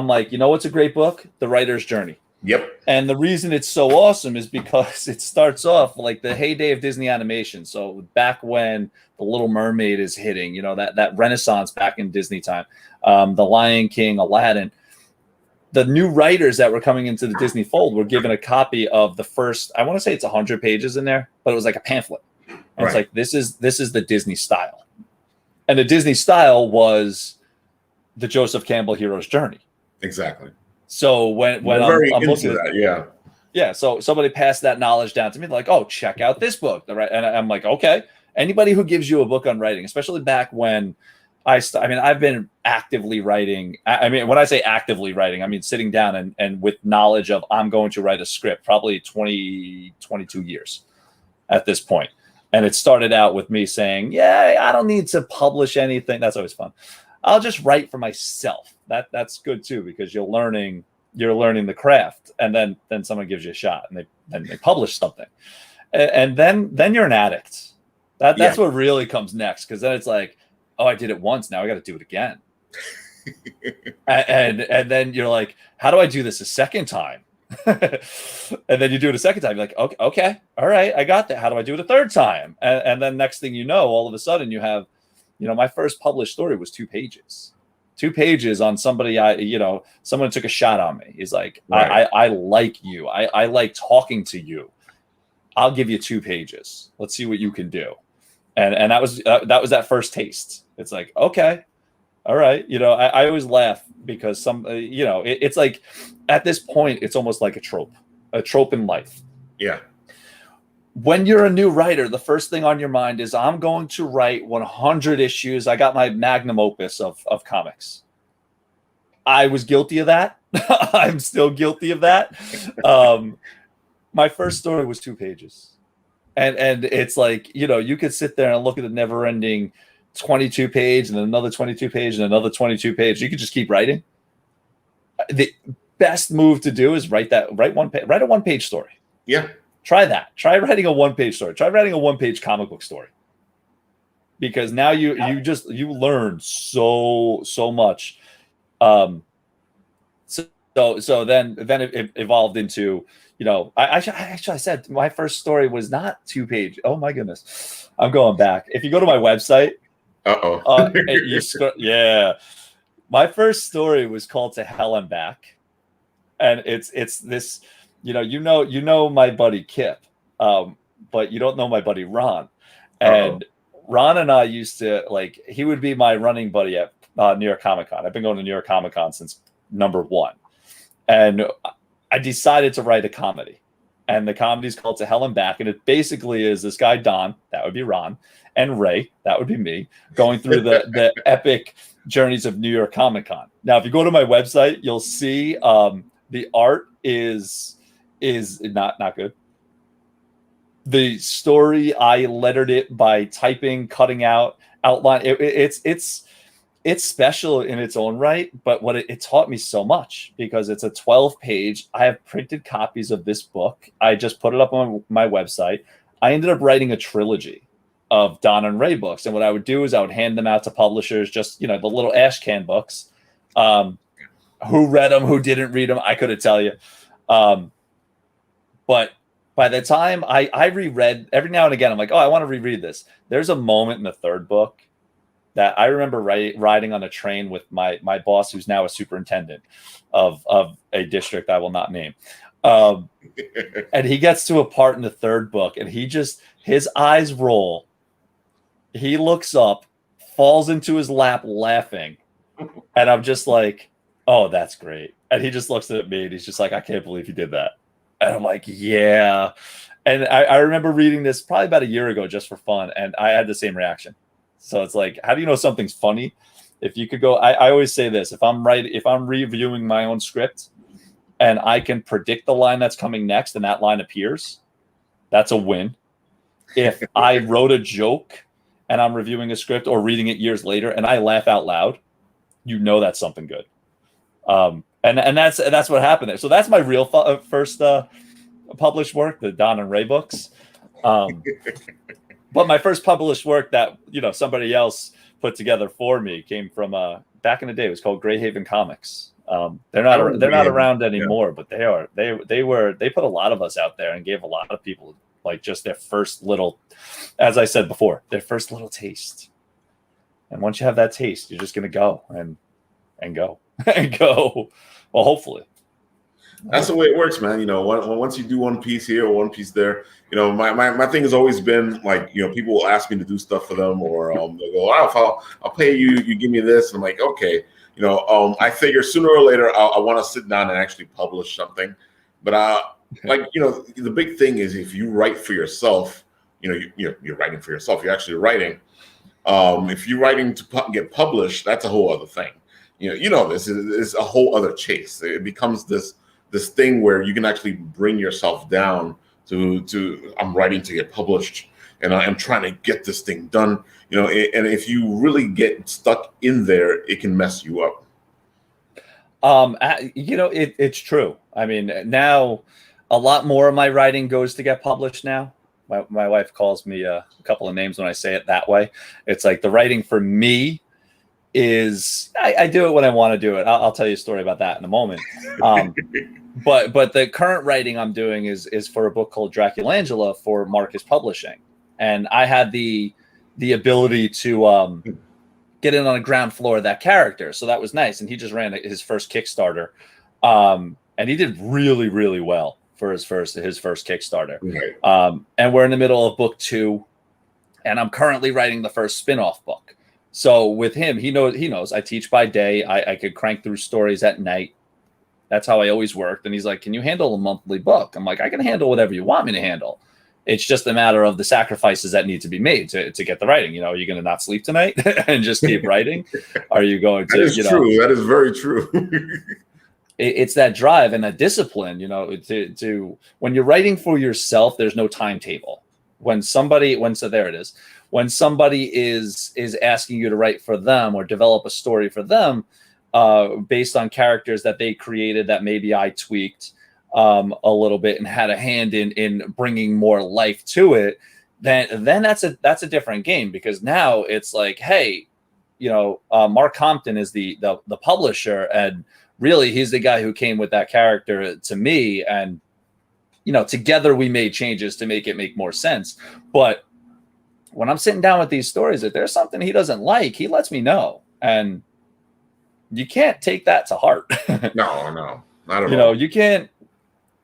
E: like, what's a great book? The Writer's Journey.
A: Yep.
E: And the reason it's so awesome is because it starts off like the heyday of Disney animation. So back when The Little Mermaid is hitting, that renaissance back in Disney time, The Lion King, Aladdin. The new writers that were coming into the Disney fold were given a copy of the first, I want to say it's 100 pages in there, but it was like a pamphlet. And It's like, this is the Disney style. And the Disney style was the Joseph Campbell hero's journey.
A: Exactly.
E: So when
A: I'm very into that, yeah.
E: Yeah, so somebody passed that knowledge down to me, like, oh, check out this book. And I'm like, okay. Anybody who gives you a book on writing, especially back when I've been actively writing. When I say actively writing, I mean sitting down and with knowledge of I'm going to write a script, probably 22 years at this point. And it started out with me saying, yeah, I don't need to publish anything. That's always fun. I'll just write for myself. That's good too, because you're learning the craft, and then someone gives you a shot and they publish something. And then you're an addict. That's what really comes next, because then it's like, oh, I did it once. Now I got to do it again. and then you're like, how do I do this a second time? And then you do it a second time. You're like, okay, all right, I got that. How do I do it a third time? And then next thing you know, all of a sudden you have, my first published story was 2 pages. 2 pages on somebody, someone took a shot on me. He's like, right. I like you. I like talking to you. I'll give you 2 pages. Let's see what you can do. And that was that first taste. It's like, okay, all right. I always laugh because it's like at this point, it's almost like a trope in life.
A: Yeah.
E: When you're a new writer, the first thing on your mind is, I'm going to write 100 issues. I got my magnum opus of comics. I was guilty of that. I'm still guilty of that. My first story was 2 pages. And it's like, you could sit there and look at the never-ending 22 page and another 22 page and another 22 page. You could just keep writing. The best move to do is write a 1-page story.
A: Yeah.
E: Try that. Try writing a 1-page story. Try writing a 1-page comic book story. because now you learn so much. So then it evolved into, I said my first story was not 2-page. Oh my goodness, I'm going back. If you go to my website, yeah, my first story was called "To Hell and Back," and it's this, my buddy Kip, but you don't know my buddy Ron, and Ron and I used to, like, he would be my running buddy at New York Comic Con. I've been going to New York Comic Con since #1. And I decided to write a comedy. And the comedy is called "To Hell and Back." And it basically is this guy, Don, that would be Ron, and Ray, that would be me, going through the epic journeys of New York Comic Con. Now, if you go to my website, you'll see the art is not good. The story, I lettered it by typing, cutting out, outline. It's special in its own right, but what it taught me so much, because it's a 12-page. I have printed copies of this book. I just put it up on my website. I ended up writing a trilogy of Don and Ray books, and what I would do is I would hand them out to publishers, just the little ash can books. Who read them, who didn't read them, I couldn't tell you. But by the time I reread, every now and again, I'm like, oh, I want to reread this. There's a moment in the third book that I remember riding on a train with my boss, who's now a superintendent of a district I will not name. And he gets to a part in the third book, and his eyes roll. He looks up, falls into his lap laughing. And I'm just like, oh, that's great. And he just looks at me and he's just like, I can't believe you did that. And I'm like, yeah. And I remember reading this probably about a year ago just for fun, and I had the same reaction. So it's like, how do you know something's funny? If you could go, I always say this, if I'm reviewing my own script and I can predict the line that's coming next and that line appears, that's a win. If I wrote a joke and I'm reviewing a script or reading it years later and I laugh out loud, that's something good. And that's what happened there. So that's my real first published work, the Don and Ray books. But my first published work that somebody else put together for me came from back in the day. It was called Greyhaven Comics. They're not around anymore, but they put a lot of us out there and gave a lot of people like just their first little, as I said before, their first little taste. And once you have that taste, you're just gonna go and go and go. Well, hopefully.
A: That's the way it works, man. Once you do one piece here or one piece there, my thing has always been like, people will ask me to do stuff for them, or they'll go, oh, I'll pay you. You give me this. And I'm like, okay. I figure sooner or later I want to sit down and actually publish something. But the big thing is, if you write for yourself, you're writing for yourself. You're actually writing. If you're writing to get published, that's a whole other thing. This is a whole other chase. It becomes this thing where you can actually bring yourself down to I'm writing to get published, and I'm trying to get this thing done. And if you really get stuck in there, it can mess you up.
E: It's true. I mean, now a lot more of my writing goes to get published now. My wife calls me a couple of names when I say it that way. It's like the writing for me is I do it when I want to do it. I'll tell you a story about that in a moment. But the current writing I'm doing is for a book called Draculangela for Marcus Publishing, and I had the ability to get in on the ground floor of that character, so that was nice. And he just ran his first Kickstarter, and he did really, really well for his first Kickstarter. Right. And we're in the middle of book 2, and I'm currently writing the first spin-off book. So with him, he knows I teach by day. I could crank through stories at night. That's how I always worked. And he's like, can you handle a monthly book? I'm like, I can handle whatever you want me to handle. It's just a matter of the sacrifices that need to be made to get the writing. Are you going to not sleep tonight and just keep writing? Are you going to,
A: That is true. That is very true.
E: It's that drive and that discipline, to when you're writing for yourself, there's no timetable. When somebody is asking you to write for them or develop a story for them, based on characters that they created that maybe I tweaked a little bit and had a hand in bringing more life to it, then that's a different game, because now it's like, hey, Mark Compton is the publisher, and really he's the guy who came with that character to me, and together we made changes to make it make more sense. But when I'm sitting down with these stories, if there's something he doesn't like, he lets me know, and you can't take that to heart.
A: No, not at all.
E: You can't.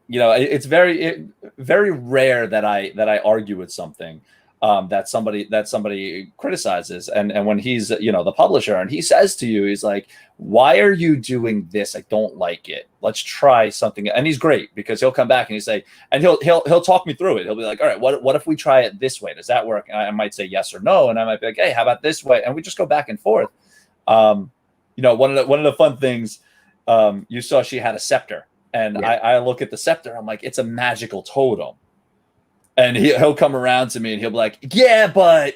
E: It's very rare that I argue with something that somebody criticizes, and when he's the publisher and he says to you, he's like, why are you doing this? I don't like it. Let's try something. And he's great, because he'll come back and he'll talk me through it. He'll be like, all right, what if we try it this way? Does that work? And I might say yes or no, and I might be like, hey, how about this way? And we just go back and forth. One of the fun things, you saw, she had a scepter, and yeah. I look at the scepter, I'm like, it's a magical totem. And he'll come around to me and he'll be like, yeah, but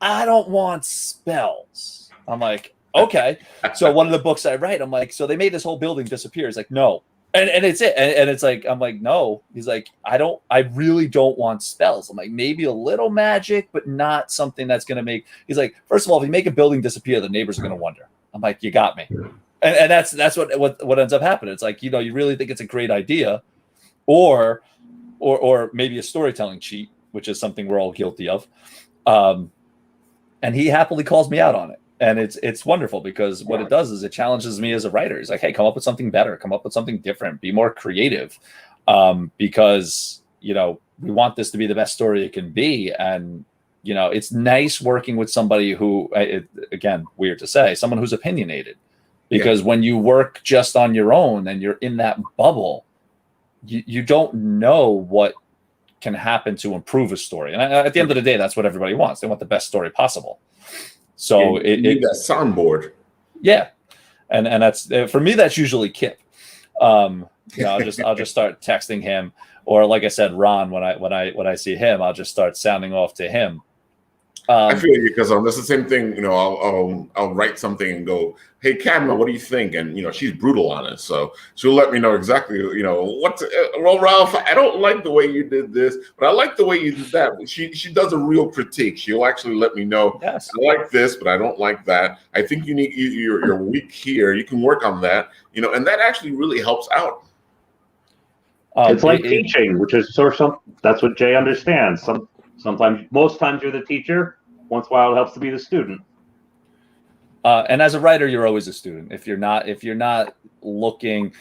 E: I don't want spells. I'm like, okay. So one of the books I write, I'm like, so they made this whole building disappear. He's like, no. And it's it. And it's like, I'm like, no. He's like, I really don't want spells. I'm like, maybe a little magic, but not something that's going to make, he's like, first of all, if you make a building disappear, the neighbors are going to wonder. I'm like, you got me. And that's what ends up happening. It's like, you really think it's a great idea, or maybe a storytelling cheat, which is something we're all guilty of. And he happily calls me out on it. And it's wonderful, because what it does is it challenges me as a writer. He's like, hey, come up with something better, come up with something different, be more creative. Because, we want this to be the best story it can be. And, it's nice working with somebody who, again, weird to say, someone who's opinionated, because when you work just on your own and you're in that bubble, you don't know what can happen to improve a story. And at the end of the day, that's what everybody wants. They want the best story possible. So
A: you need that soundboard. Yeah.
E: And that's, for me, that's usually Kip. I'll just start texting him, or like I said, Ron, when I see him, I'll just start sounding off to him.
A: I feel you, because that's the same thing. I'll write something and go, hey, Campbell, what do you think? And she's brutal on it, so she'll let me know exactly. Well, Ralph, I don't like the way you did this, but I like the way you did that. She does a real critique. She'll actually let me know. Yes. I like this, but I don't like that. I think you're weak here. You can work on that. And that actually really helps out.
B: It's like teaching, which is that's what Jay understands. Most times you're the teacher. Once in a while, it helps to be the student.
E: And as a writer, you're always a student. If you're not looking,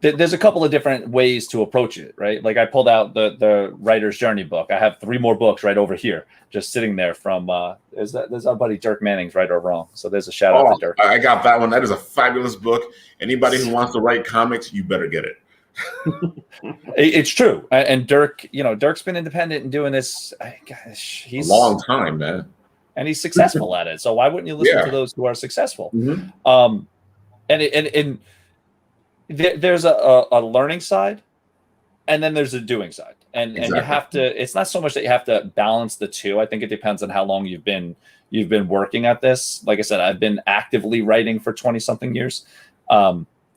E: there's a couple of different ways to approach it, right? Like I pulled out the writer's journey book. I have 3 more books right over here, just sitting there from. There's our buddy Dirk Manning's Right or Wrong. So there's a shout out to Dirk.
A: I got that one. That is a fabulous book. Anybody who wants to write comics, you better get it.
E: It's true. And Dirk, Dirk's been independent and doing this. He's
A: a long time, man,
E: and he's successful at it. So why wouldn't you listen to those who are successful?
A: Mm-hmm.
E: And there's a learning side, and then there's a doing side, and you have to. It's not so much that you have to balance the two. I think it depends on how long you've been working at this. Like I said, I've been actively writing for 20-something years.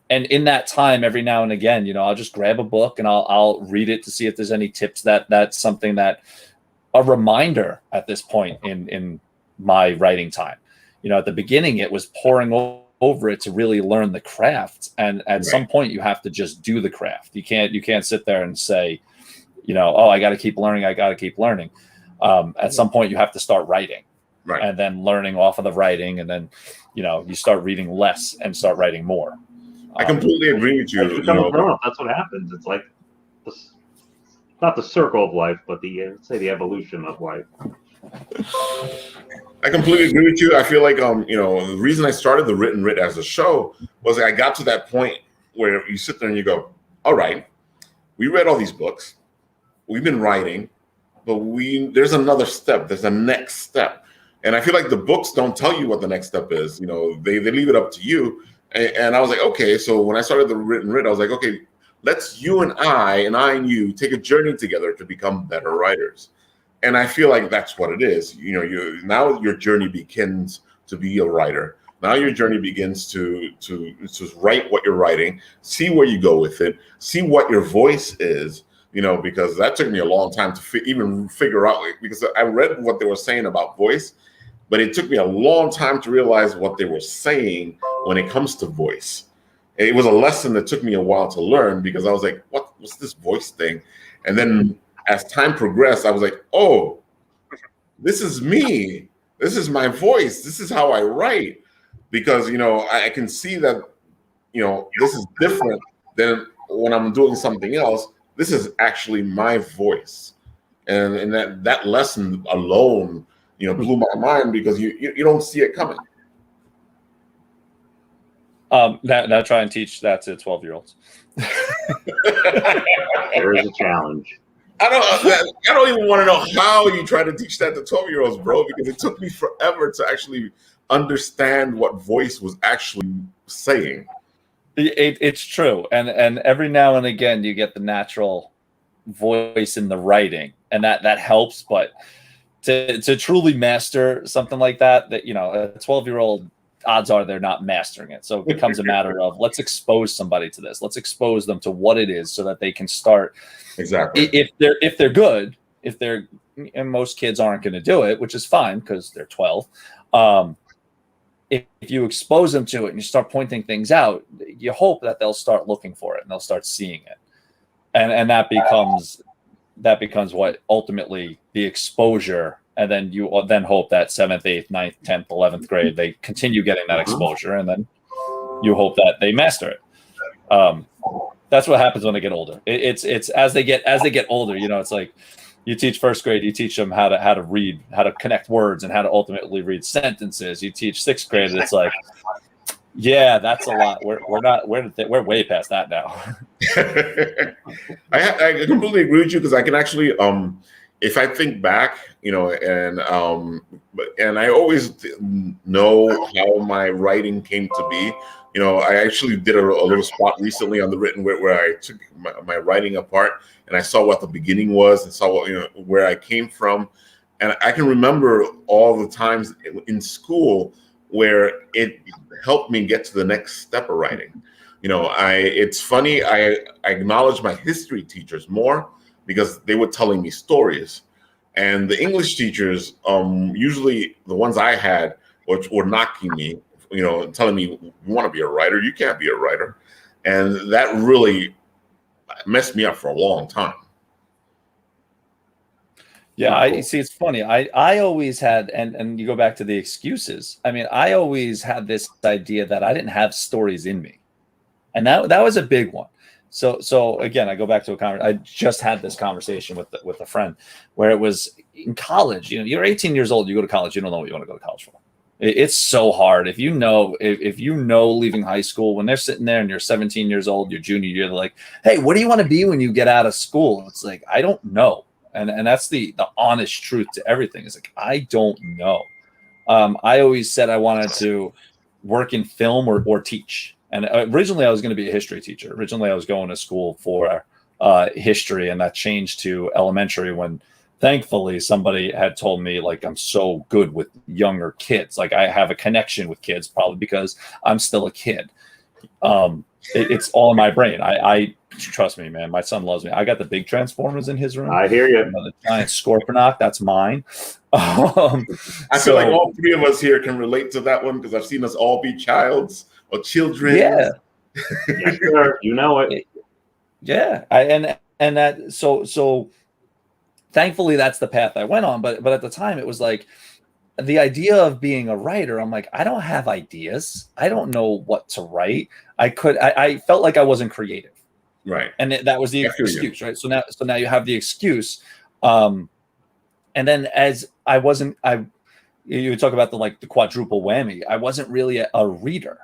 E: And in that time, every now and again, I'll just grab a book and I'll read it to see if there's any tips that's something that a reminder at this point in my writing time. At the beginning, it was poring over it to really learn the craft. And at some point, you have to just do the craft. You can't sit there and say, I got to keep learning. I got to keep learning. At some point, you have to start writing, and then learning off of the writing. And then, you start reading less and start writing more.
A: I completely agree with you.
B: That's what happens. It's like not the circle of life, but the evolution of life.
A: I completely agree with you. I feel like the reason I started the Written Writ as a show was I got to that point where you sit there and you go, all right, we read all these books, we've been writing, but there's another step. There's a next step, and I feel like the books don't tell you what the next step is. They leave it up to you. And I was like, okay, so when I started the Written Writ, I was like, okay, let's you and I and you take a journey together to become better writers. And I feel like that's what it is. Now your journey begins to be a writer. Now your journey begins to write what you're writing, see where you go with it, see what your voice is, because that took me a long time to even figure out, because I read what they were saying about voice, but it took me a long time to realize what they were saying when it comes to voice. It was a lesson that took me a while to learn, because I was like, what's this voice thing? And then as time progressed, I was like, oh, this is me. This is my voice. This is how I write. Because, I can see that, this is different than when I'm doing something else. This is actually my voice. And that lesson alone, blew my mind, because you don't see it coming.
E: Now try and teach that to 12-year-olds.
B: There is a challenge.
A: I don't even want to know how you try to teach that to 12-year-olds, bro, because it took me forever to actually understand what voice was actually saying.
E: It's true, and every now and again you get the natural voice in the writing, and that helps. But to truly master something like that, a 12-year-old, odds are they're not mastering it. So it becomes a matter of, let's expose somebody to this. Let's expose them to what it is, so that they can start.
A: Exactly.
E: If they're good, and most kids aren't going to do it, which is fine because they're 12. If you expose them to it and you start pointing things out, you hope that they'll start looking for it and they'll start seeing it, and that becomes what ultimately the exposure. And then you then hope that 7th, 8th, 9th, 10th, 11th grade, they continue getting that exposure, and then you hope that they master it. That's what happens when they get older. It's as they get older, it's like you teach first grade, you teach them how to read, how to connect words, and how to ultimately read sentences. You teach 6th grade, and it's like, yeah, that's a lot. We're way past that now.
A: I completely agree with you, because I can actually if I think back, and I always know how my writing came to be. I actually did a little spot recently on the written where I took my writing apart, and I saw what the beginning was, and saw what, where I came from. And I can remember all the times in school where it helped me get to the next step of writing. It's funny, I acknowledge my history teachers more, because they were telling me stories. And the English teachers, usually the ones I had, were knocking me, telling me, you want to be a writer? You can't be a writer. And that really messed me up for a long time.
E: Yeah, I see. It's funny. I always had, and you go back to the excuses. I mean, I always had this idea that I didn't have stories in me. And that was a big one. So again, I go back to a conversation. I just had this conversation with a friend where it was in college. You're 18 years old. You go to college. You don't know what you want to go to college for. It's so hard. If you know leaving high school, when they're sitting there and you're 17 years old, your junior year, they're like, hey, what do you want to be when you get out of school? It's like, I don't know. And that's the honest truth to everything. It's like, I don't know. I always said I wanted to work in film or teach. And originally I was going to be a history teacher. Originally I was going to school for history, and that changed to elementary when thankfully somebody had told me, like, I'm so good with younger kids. Like, I have a connection with kids, probably because I'm still a kid. It's all in my brain. I trust me, man. My son loves me. I got the big Transformers in his room.
B: I hear you.
E: The giant Scorponok, that's mine.
A: I feel like all three of us here can relate to that one, because I've seen us all be childs or children.
E: Yeah.
B: Yes, sir. You know it.
E: Yeah. And that so thankfully that's the path I went on. But at the time it was like the idea of being a writer. I'm like, I don't have ideas. I don't know what to write. I felt like I wasn't creative.
A: Right.
E: And that was the excuse, right? So now you have the excuse. And then as you talk about the quadruple whammy. I wasn't really a reader.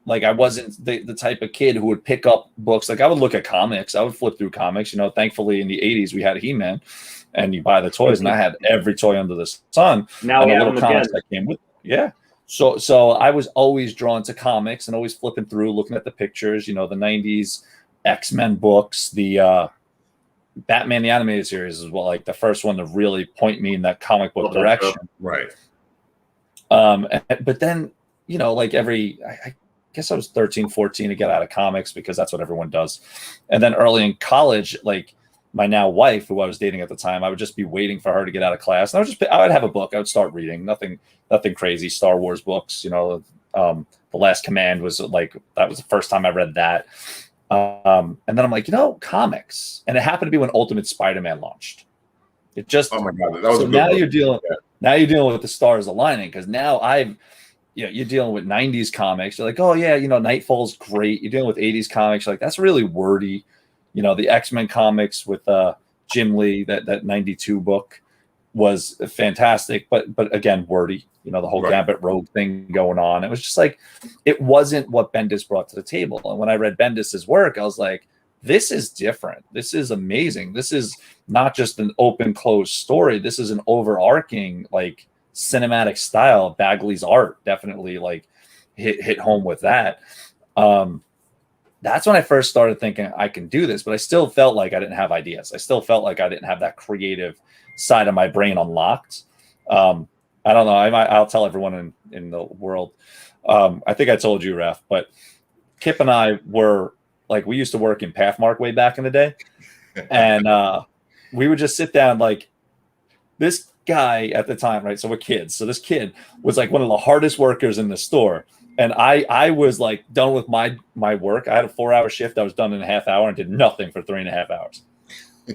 E: Like, I wasn't the type of kid who would pick up books. Like, I would look at comics. I would flip through comics. Thankfully in the 80s we had He-Man, and you buy the toys, and I had every toy under the sun.
B: Now
E: and
B: we
E: the
B: have
E: little
B: them
E: comics
B: again.
E: that came with it. Yeah. So I was always drawn to comics and always flipping through, looking at the pictures, the 90s X-Men books, the Batman the Animated Series is like the first one to really point me in that comic book direction.
A: Right.
E: But then, I guess I was 13, 14 to get out of comics, because that's what everyone does. And then early in college, like, my now wife, who I was dating at the time, I would just be waiting for her to get out of class, and I would have a book. I would start reading, nothing crazy, Star Wars books. The Last Command was like, that was the first time I read that. And then I'm like, comics, and it happened to be when Ultimate Spider-Man launched. It just,
A: oh my god, that was
E: so
A: a good
E: now
A: book.
E: you're dealing with the stars aligning, because now you're dealing with 90s comics. You're like, oh yeah, Nightfall's great. You're dealing with 80s comics. You're like, that's really wordy. The X-Men comics with Jim Lee, that 92 book was fantastic, but again, wordy. The whole
A: Right.
E: Gambit Rogue thing going on. It was just like, it wasn't what Bendis brought to the table. And when I read Bendis's work, I was like, this is different. This is amazing. This is not just an open closed story. This is an overarching, like, cinematic style. Bagley's art definitely like hit home with that. That's when I first started thinking I can do this, but I still felt like I didn't have ideas. I still felt like I didn't have that creative side of my brain unlocked. I don't know. I'll tell everyone in the world. I think I told you, Raf, but Kip and I were like, we used to work in Pathmark way back in the day. And we would just sit down, like, this guy at the time, right? So we're kids. So this kid was like one of the hardest workers in the store. And I was like done with my work. I had a 4-hour shift. I was done in a half hour and did nothing for 3.5 hours.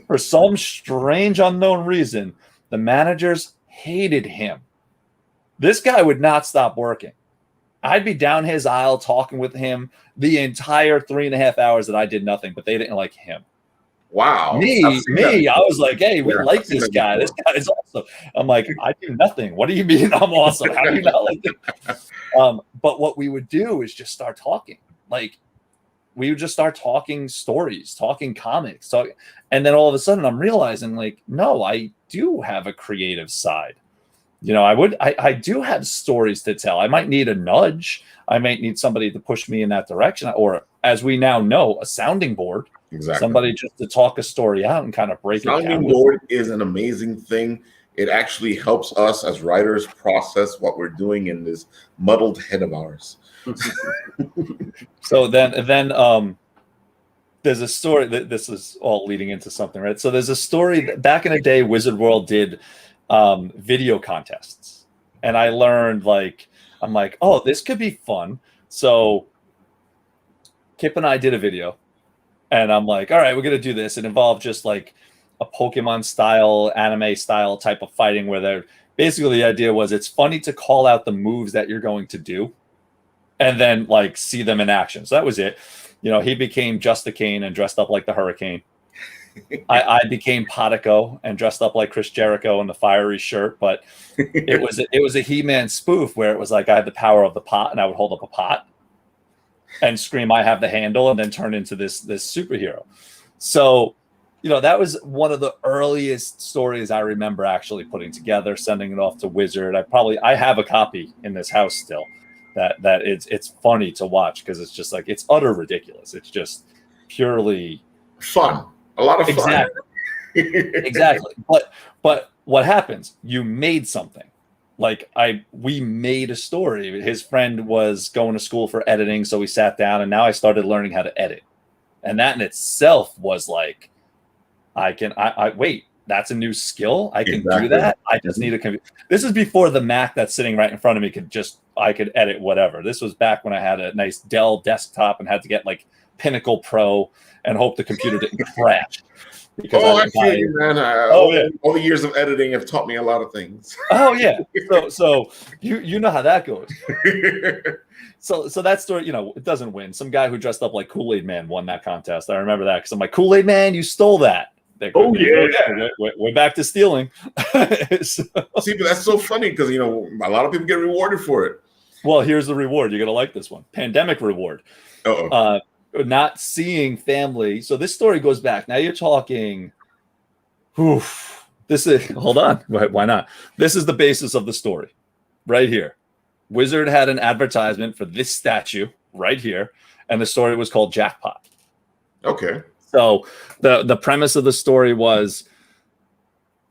E: For some strange unknown reason, the managers hated him. This guy would not stop working. I'd be down his aisle talking with him the entire 3.5 hours that I did nothing, but they didn't like him.
A: Wow.
E: Me, I was like, hey, we like this guy. This guy is awesome. I'm like, I do nothing. What do you mean I'm awesome? How do you not like this? But what we would do is just start talking. Like, we would just start talking stories, talking comics. And then all of a sudden I'm realizing, like, no, I do have a creative side. I do have stories to tell. I might need a nudge. I might need somebody to push me in that direction, or, as we now know, a sounding board.
A: Exactly.
E: Somebody just to talk a story out and kind of break it down.
A: Sounding board is an amazing thing. It actually helps us as writers process what we're doing in this muddled head of ours.
E: So then there's a story that this is all leading into something, right? So there's a story that back in the day, Wizard World did video contests, and I learned, like, I'm like, oh, this could be fun. So Kip and I did a video, and I'm like, all right, we're gonna do this. It involved just like a Pokemon style, anime style type of fighting, where they're basically, the idea was, it's funny to call out the moves that you're going to do and then like see them in action. So that was it. He became Just the Cane and dressed up like the Hurricane. I became Potico and dressed up like Chris Jericho in the fiery shirt, but it was a He-Man spoof where it was like I had the power of the pot, and I would hold up a pot and scream, I have the handle, and then turn into this superhero. So, that was one of the earliest stories I remember actually putting together, sending it off to Wizard. I have a copy in this house still that it's funny to watch, because it's just like, it's utter ridiculous. It's just purely
A: Fun. A lot of fun.
E: Exactly. But what happens? You made something. Like, we made a story. His friend was going to school for editing, so we sat down, and now I started learning how to edit. And that in itself was like, wait, that's a new skill. I can do that. I just need a computer. This is before the Mac that's sitting right in front of me I could edit whatever. This was back when I had a nice Dell desktop and had to get like Pinnacle Pro and hope the computer didn't crash. Because
A: I feel you, man.
E: Yeah.
A: All the years of editing have taught me a lot of things.
E: Oh yeah. So you know how that goes. So that story, it doesn't win. Some guy who dressed up like Kool-Aid Man won that contest. I remember that, because I'm like, Kool-Aid Man, you stole that.
B: Oh yeah,
E: we're back to stealing.
A: See, but that's so funny, because a lot of people get rewarded for it.
E: Well, here's the reward. You're gonna like this one. Pandemic reward. Not seeing family. So this story goes back. Now you're talking. This is, hold on. Why not? This is the basis of the story, right here. Wizard had an advertisement for this statue right here, and the story was called Jackpot.
A: Okay.
E: So the premise of the story was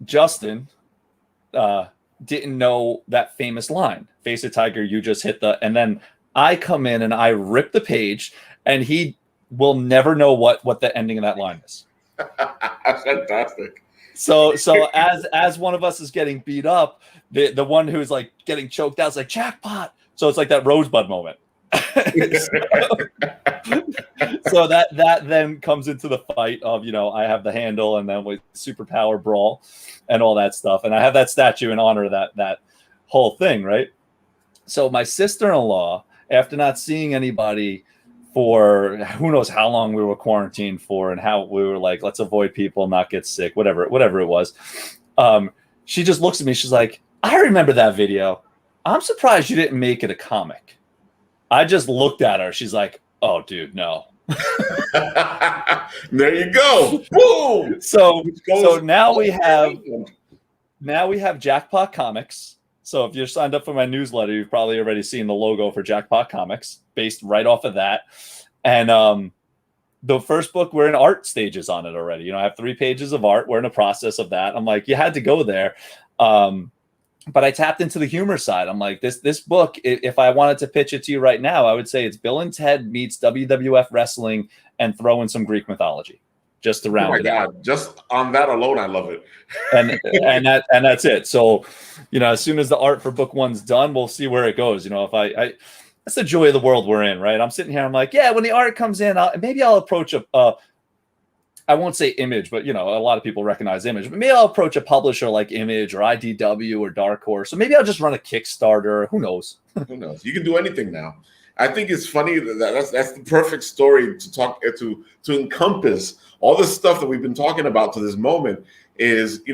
E: Justin didn't know that famous line, "Face a tiger, you just hit the," and then I come in and I rip the page, and he will never know what the ending of that line is.
A: Fantastic.
E: So as one of us is getting beat up, the one who's like getting choked out is like jackpot. So it's like that Rosebud moment. So that then comes into the fight of, I have the handle and then with superpower brawl and all that stuff. And I have that statue in honor of that whole thing, right? So my sister-in-law, after not seeing anybody for who knows how long we were quarantined for and how we were like, let's avoid people, not get sick, whatever it was. She just looks at me. She's like, I remember that video. I'm surprised you didn't make it a comic. I just looked at her. She's like, oh, dude, no.
A: There you go. Boom.
E: So now we have Jackpot Comics. So if you're signed up for my newsletter, you've probably already seen the logo for Jackpot Comics based right off of that. And the first book, we're in art stages on it already. I have 3 pages of art. We're in the process of that. I'm like, you had to go there. But I tapped into the humor side. I'm like, this book, if I wanted to pitch it to you right now, I would say it's Bill and Ted meets WWF wrestling and throw in some Greek mythology just to round it out.
A: Just on that alone, I love it.
E: and that's it. So, as soon as the art for book 1's done, we'll see where it goes. If I that's the joy of the world we're in, right? I'm sitting here, I'm like, yeah, when the art comes in, maybe I'll approach I won't say Image, but a lot of people recognize Image. But maybe I'll approach a publisher like Image or IDW or Dark Horse. So maybe I'll just run a Kickstarter. Who knows?
A: Who knows? You can do anything now. I think it's funny that's the perfect story to talk to encompass all the stuff that we've been talking about to this moment. Is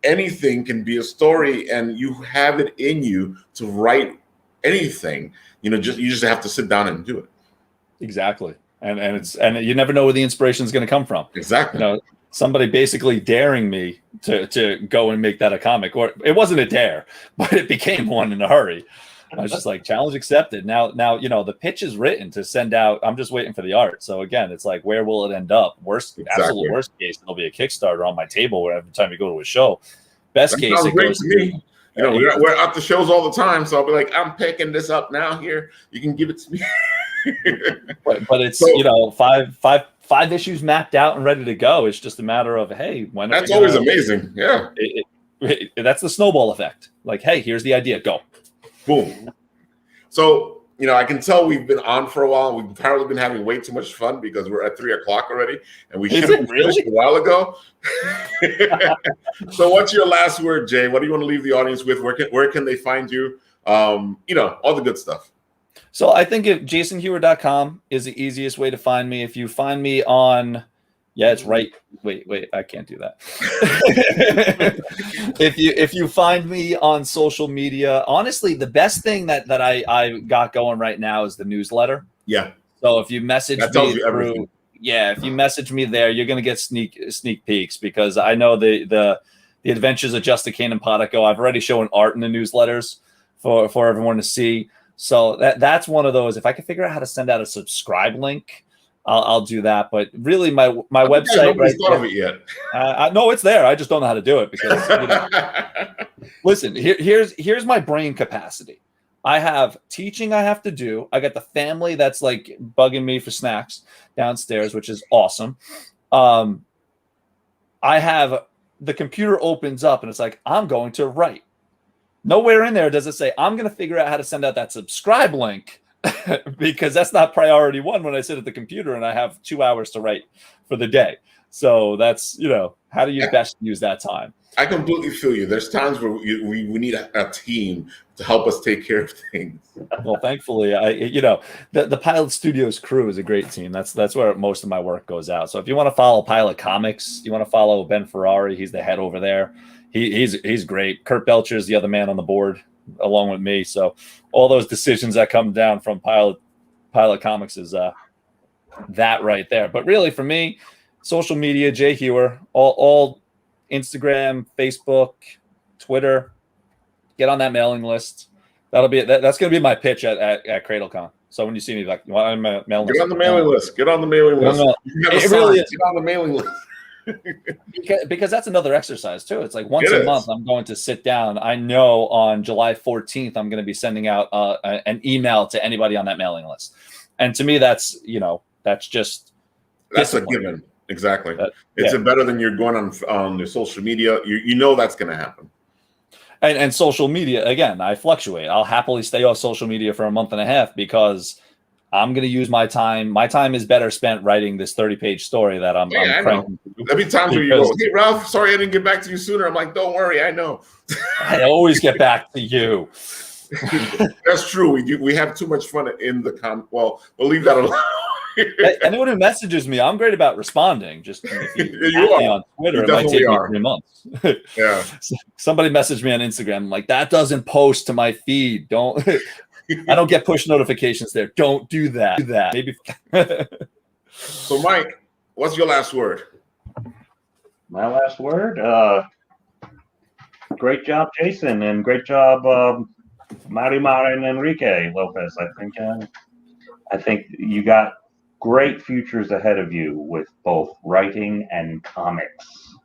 A: anything can be a story, and you have it in you to write anything. You just have to sit down and do it.
E: Exactly. And you never know where the inspiration is going to come from.
A: Exactly.
E: Somebody basically daring me to go and make that a comic, or it wasn't a dare, but it became one in a hurry. I was just like, challenge accepted. Now, the pitch is written to send out. I'm just waiting for the art. So again, it's like, where will it end up? Absolute worst case, it'll be a Kickstarter on my table every time you go to a show. Best case, it goes to me.
A: We're at the shows all the time, so I'll be like, I'm picking this up now. Here, you can give it to me.
E: but it's five issues mapped out and ready to go. It's just a matter of, hey, when
A: that's always amazing. Yeah,
E: that's the snowball effect. Like, hey, here's the idea, go,
A: boom. So I can tell we've been on for a while. We've apparently been having way too much fun because we're at 3:00 already, and we should have finished a while ago. So, what's your last word, Jay? What do you want to leave the audience with? Where can they find you? All the good stuff.
E: So I think if jasonhuwer.com is the easiest way to find me. If you find me on, it's right. Wait, I can't do that. If you find me on social media, honestly, the best thing that I got going right now is the newsletter.
A: Yeah.
E: So if you message me through, if you message me there, you're gonna get sneak peeks, because I know the adventures of Just a Cane and Podico. I've already shown art in the newsletters for everyone to see. So that's one of those. If I can figure out how to send out a subscribe link, I'll do that. But really, my website.
A: Nobody's thought of it yet.
E: No, it's there. I just don't know how to do it because. Listen, here's my brain capacity. I have teaching I have to do. I got the family that's like bugging me for snacks downstairs, which is awesome. I have the computer opens up and it's like, I'm going to write. Nowhere in there does it say, I'm going to figure out how to send out that subscribe link, because that's not priority one when I sit at the computer and I have 2 hours to write for the day. So that's, how do you best use that time?
A: I completely feel you. There's times where we need a team to help us take care of things.
E: Well, thankfully, the Pilot Studios crew is a great team. That's where most of my work goes out. So if you want to follow Pilot Comics, you want to follow Ben Ferrari, he's the head over there. He's great. Kurt Belcher is the other man on the board along with me. So all those decisions that come down from Pilot Comics is that right there. But really, for me, social media, Jay Huwer, all Instagram, Facebook, Twitter. Get on that mailing list. That's going to be my pitch at CradleCon. So when you see me, like, you want on my mailing list?
A: Get on the mailing list. Get on the mailing list.
E: It really is.
A: Get on the mailing list.
E: because that's another exercise too. It's like once a month I'm going to sit down. I know on July 14th I'm going to be sending out an email to anybody on that mailing list, and to me that's a given.
A: Exactly. It's better than you're going on your social media. You know that's going to happen.
E: And social media, again, I fluctuate. I'll happily stay off social media for a month and a half because I'm going to use my time. My time is better spent writing this 30-page story that I'm cranking through.
A: There'll be times where you go, hey, Ralph, sorry I didn't get back to you sooner. I'm like, don't worry, I know.
E: I always get back to you.
A: That's true. We have too much fun in the Well, we'll leave that alone.
E: Anyone who messages me, I'm great about responding. Just if you me on Twitter, it might take me 3 months.
A: Yeah.
E: Somebody messaged me on Instagram. I'm like, that doesn't post to my feed. Don't. I don't get push notifications there. Don't do that. Maybe.
A: So, Mike, what's your last word?
B: My last word. Great job, Jason, and great job, Marimar and Enrique Lopez. I think you got great futures ahead of you with both writing and comics.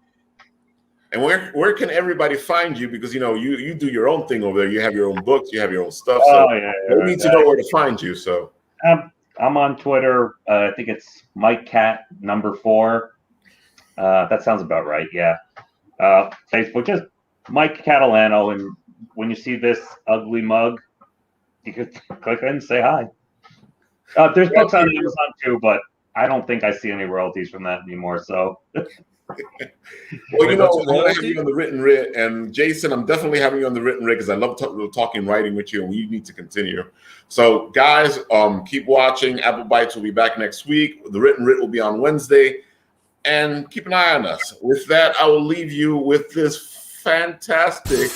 A: And where can everybody find you? Because you do your own thing over there. You have your own books, you have your own stuff. So they need to know where to find you. So
B: I'm on Twitter. I think it's MikeCat4. That sounds about right. Yeah. Facebook, just Mike Catalano, and when you see this ugly mug, you can click in and say hi. There's books on Amazon too, but I don't think I see any royalties from that anymore. So,
A: well, I'm going to have you on the written writ, and Jason, I'm definitely having you on the written writ because I love talking writing with you, and we need to continue. So, guys, keep watching. Apple Bites will be back next week. The written writ will be on Wednesday, and keep an eye on us. With that, I will leave you with this fantastic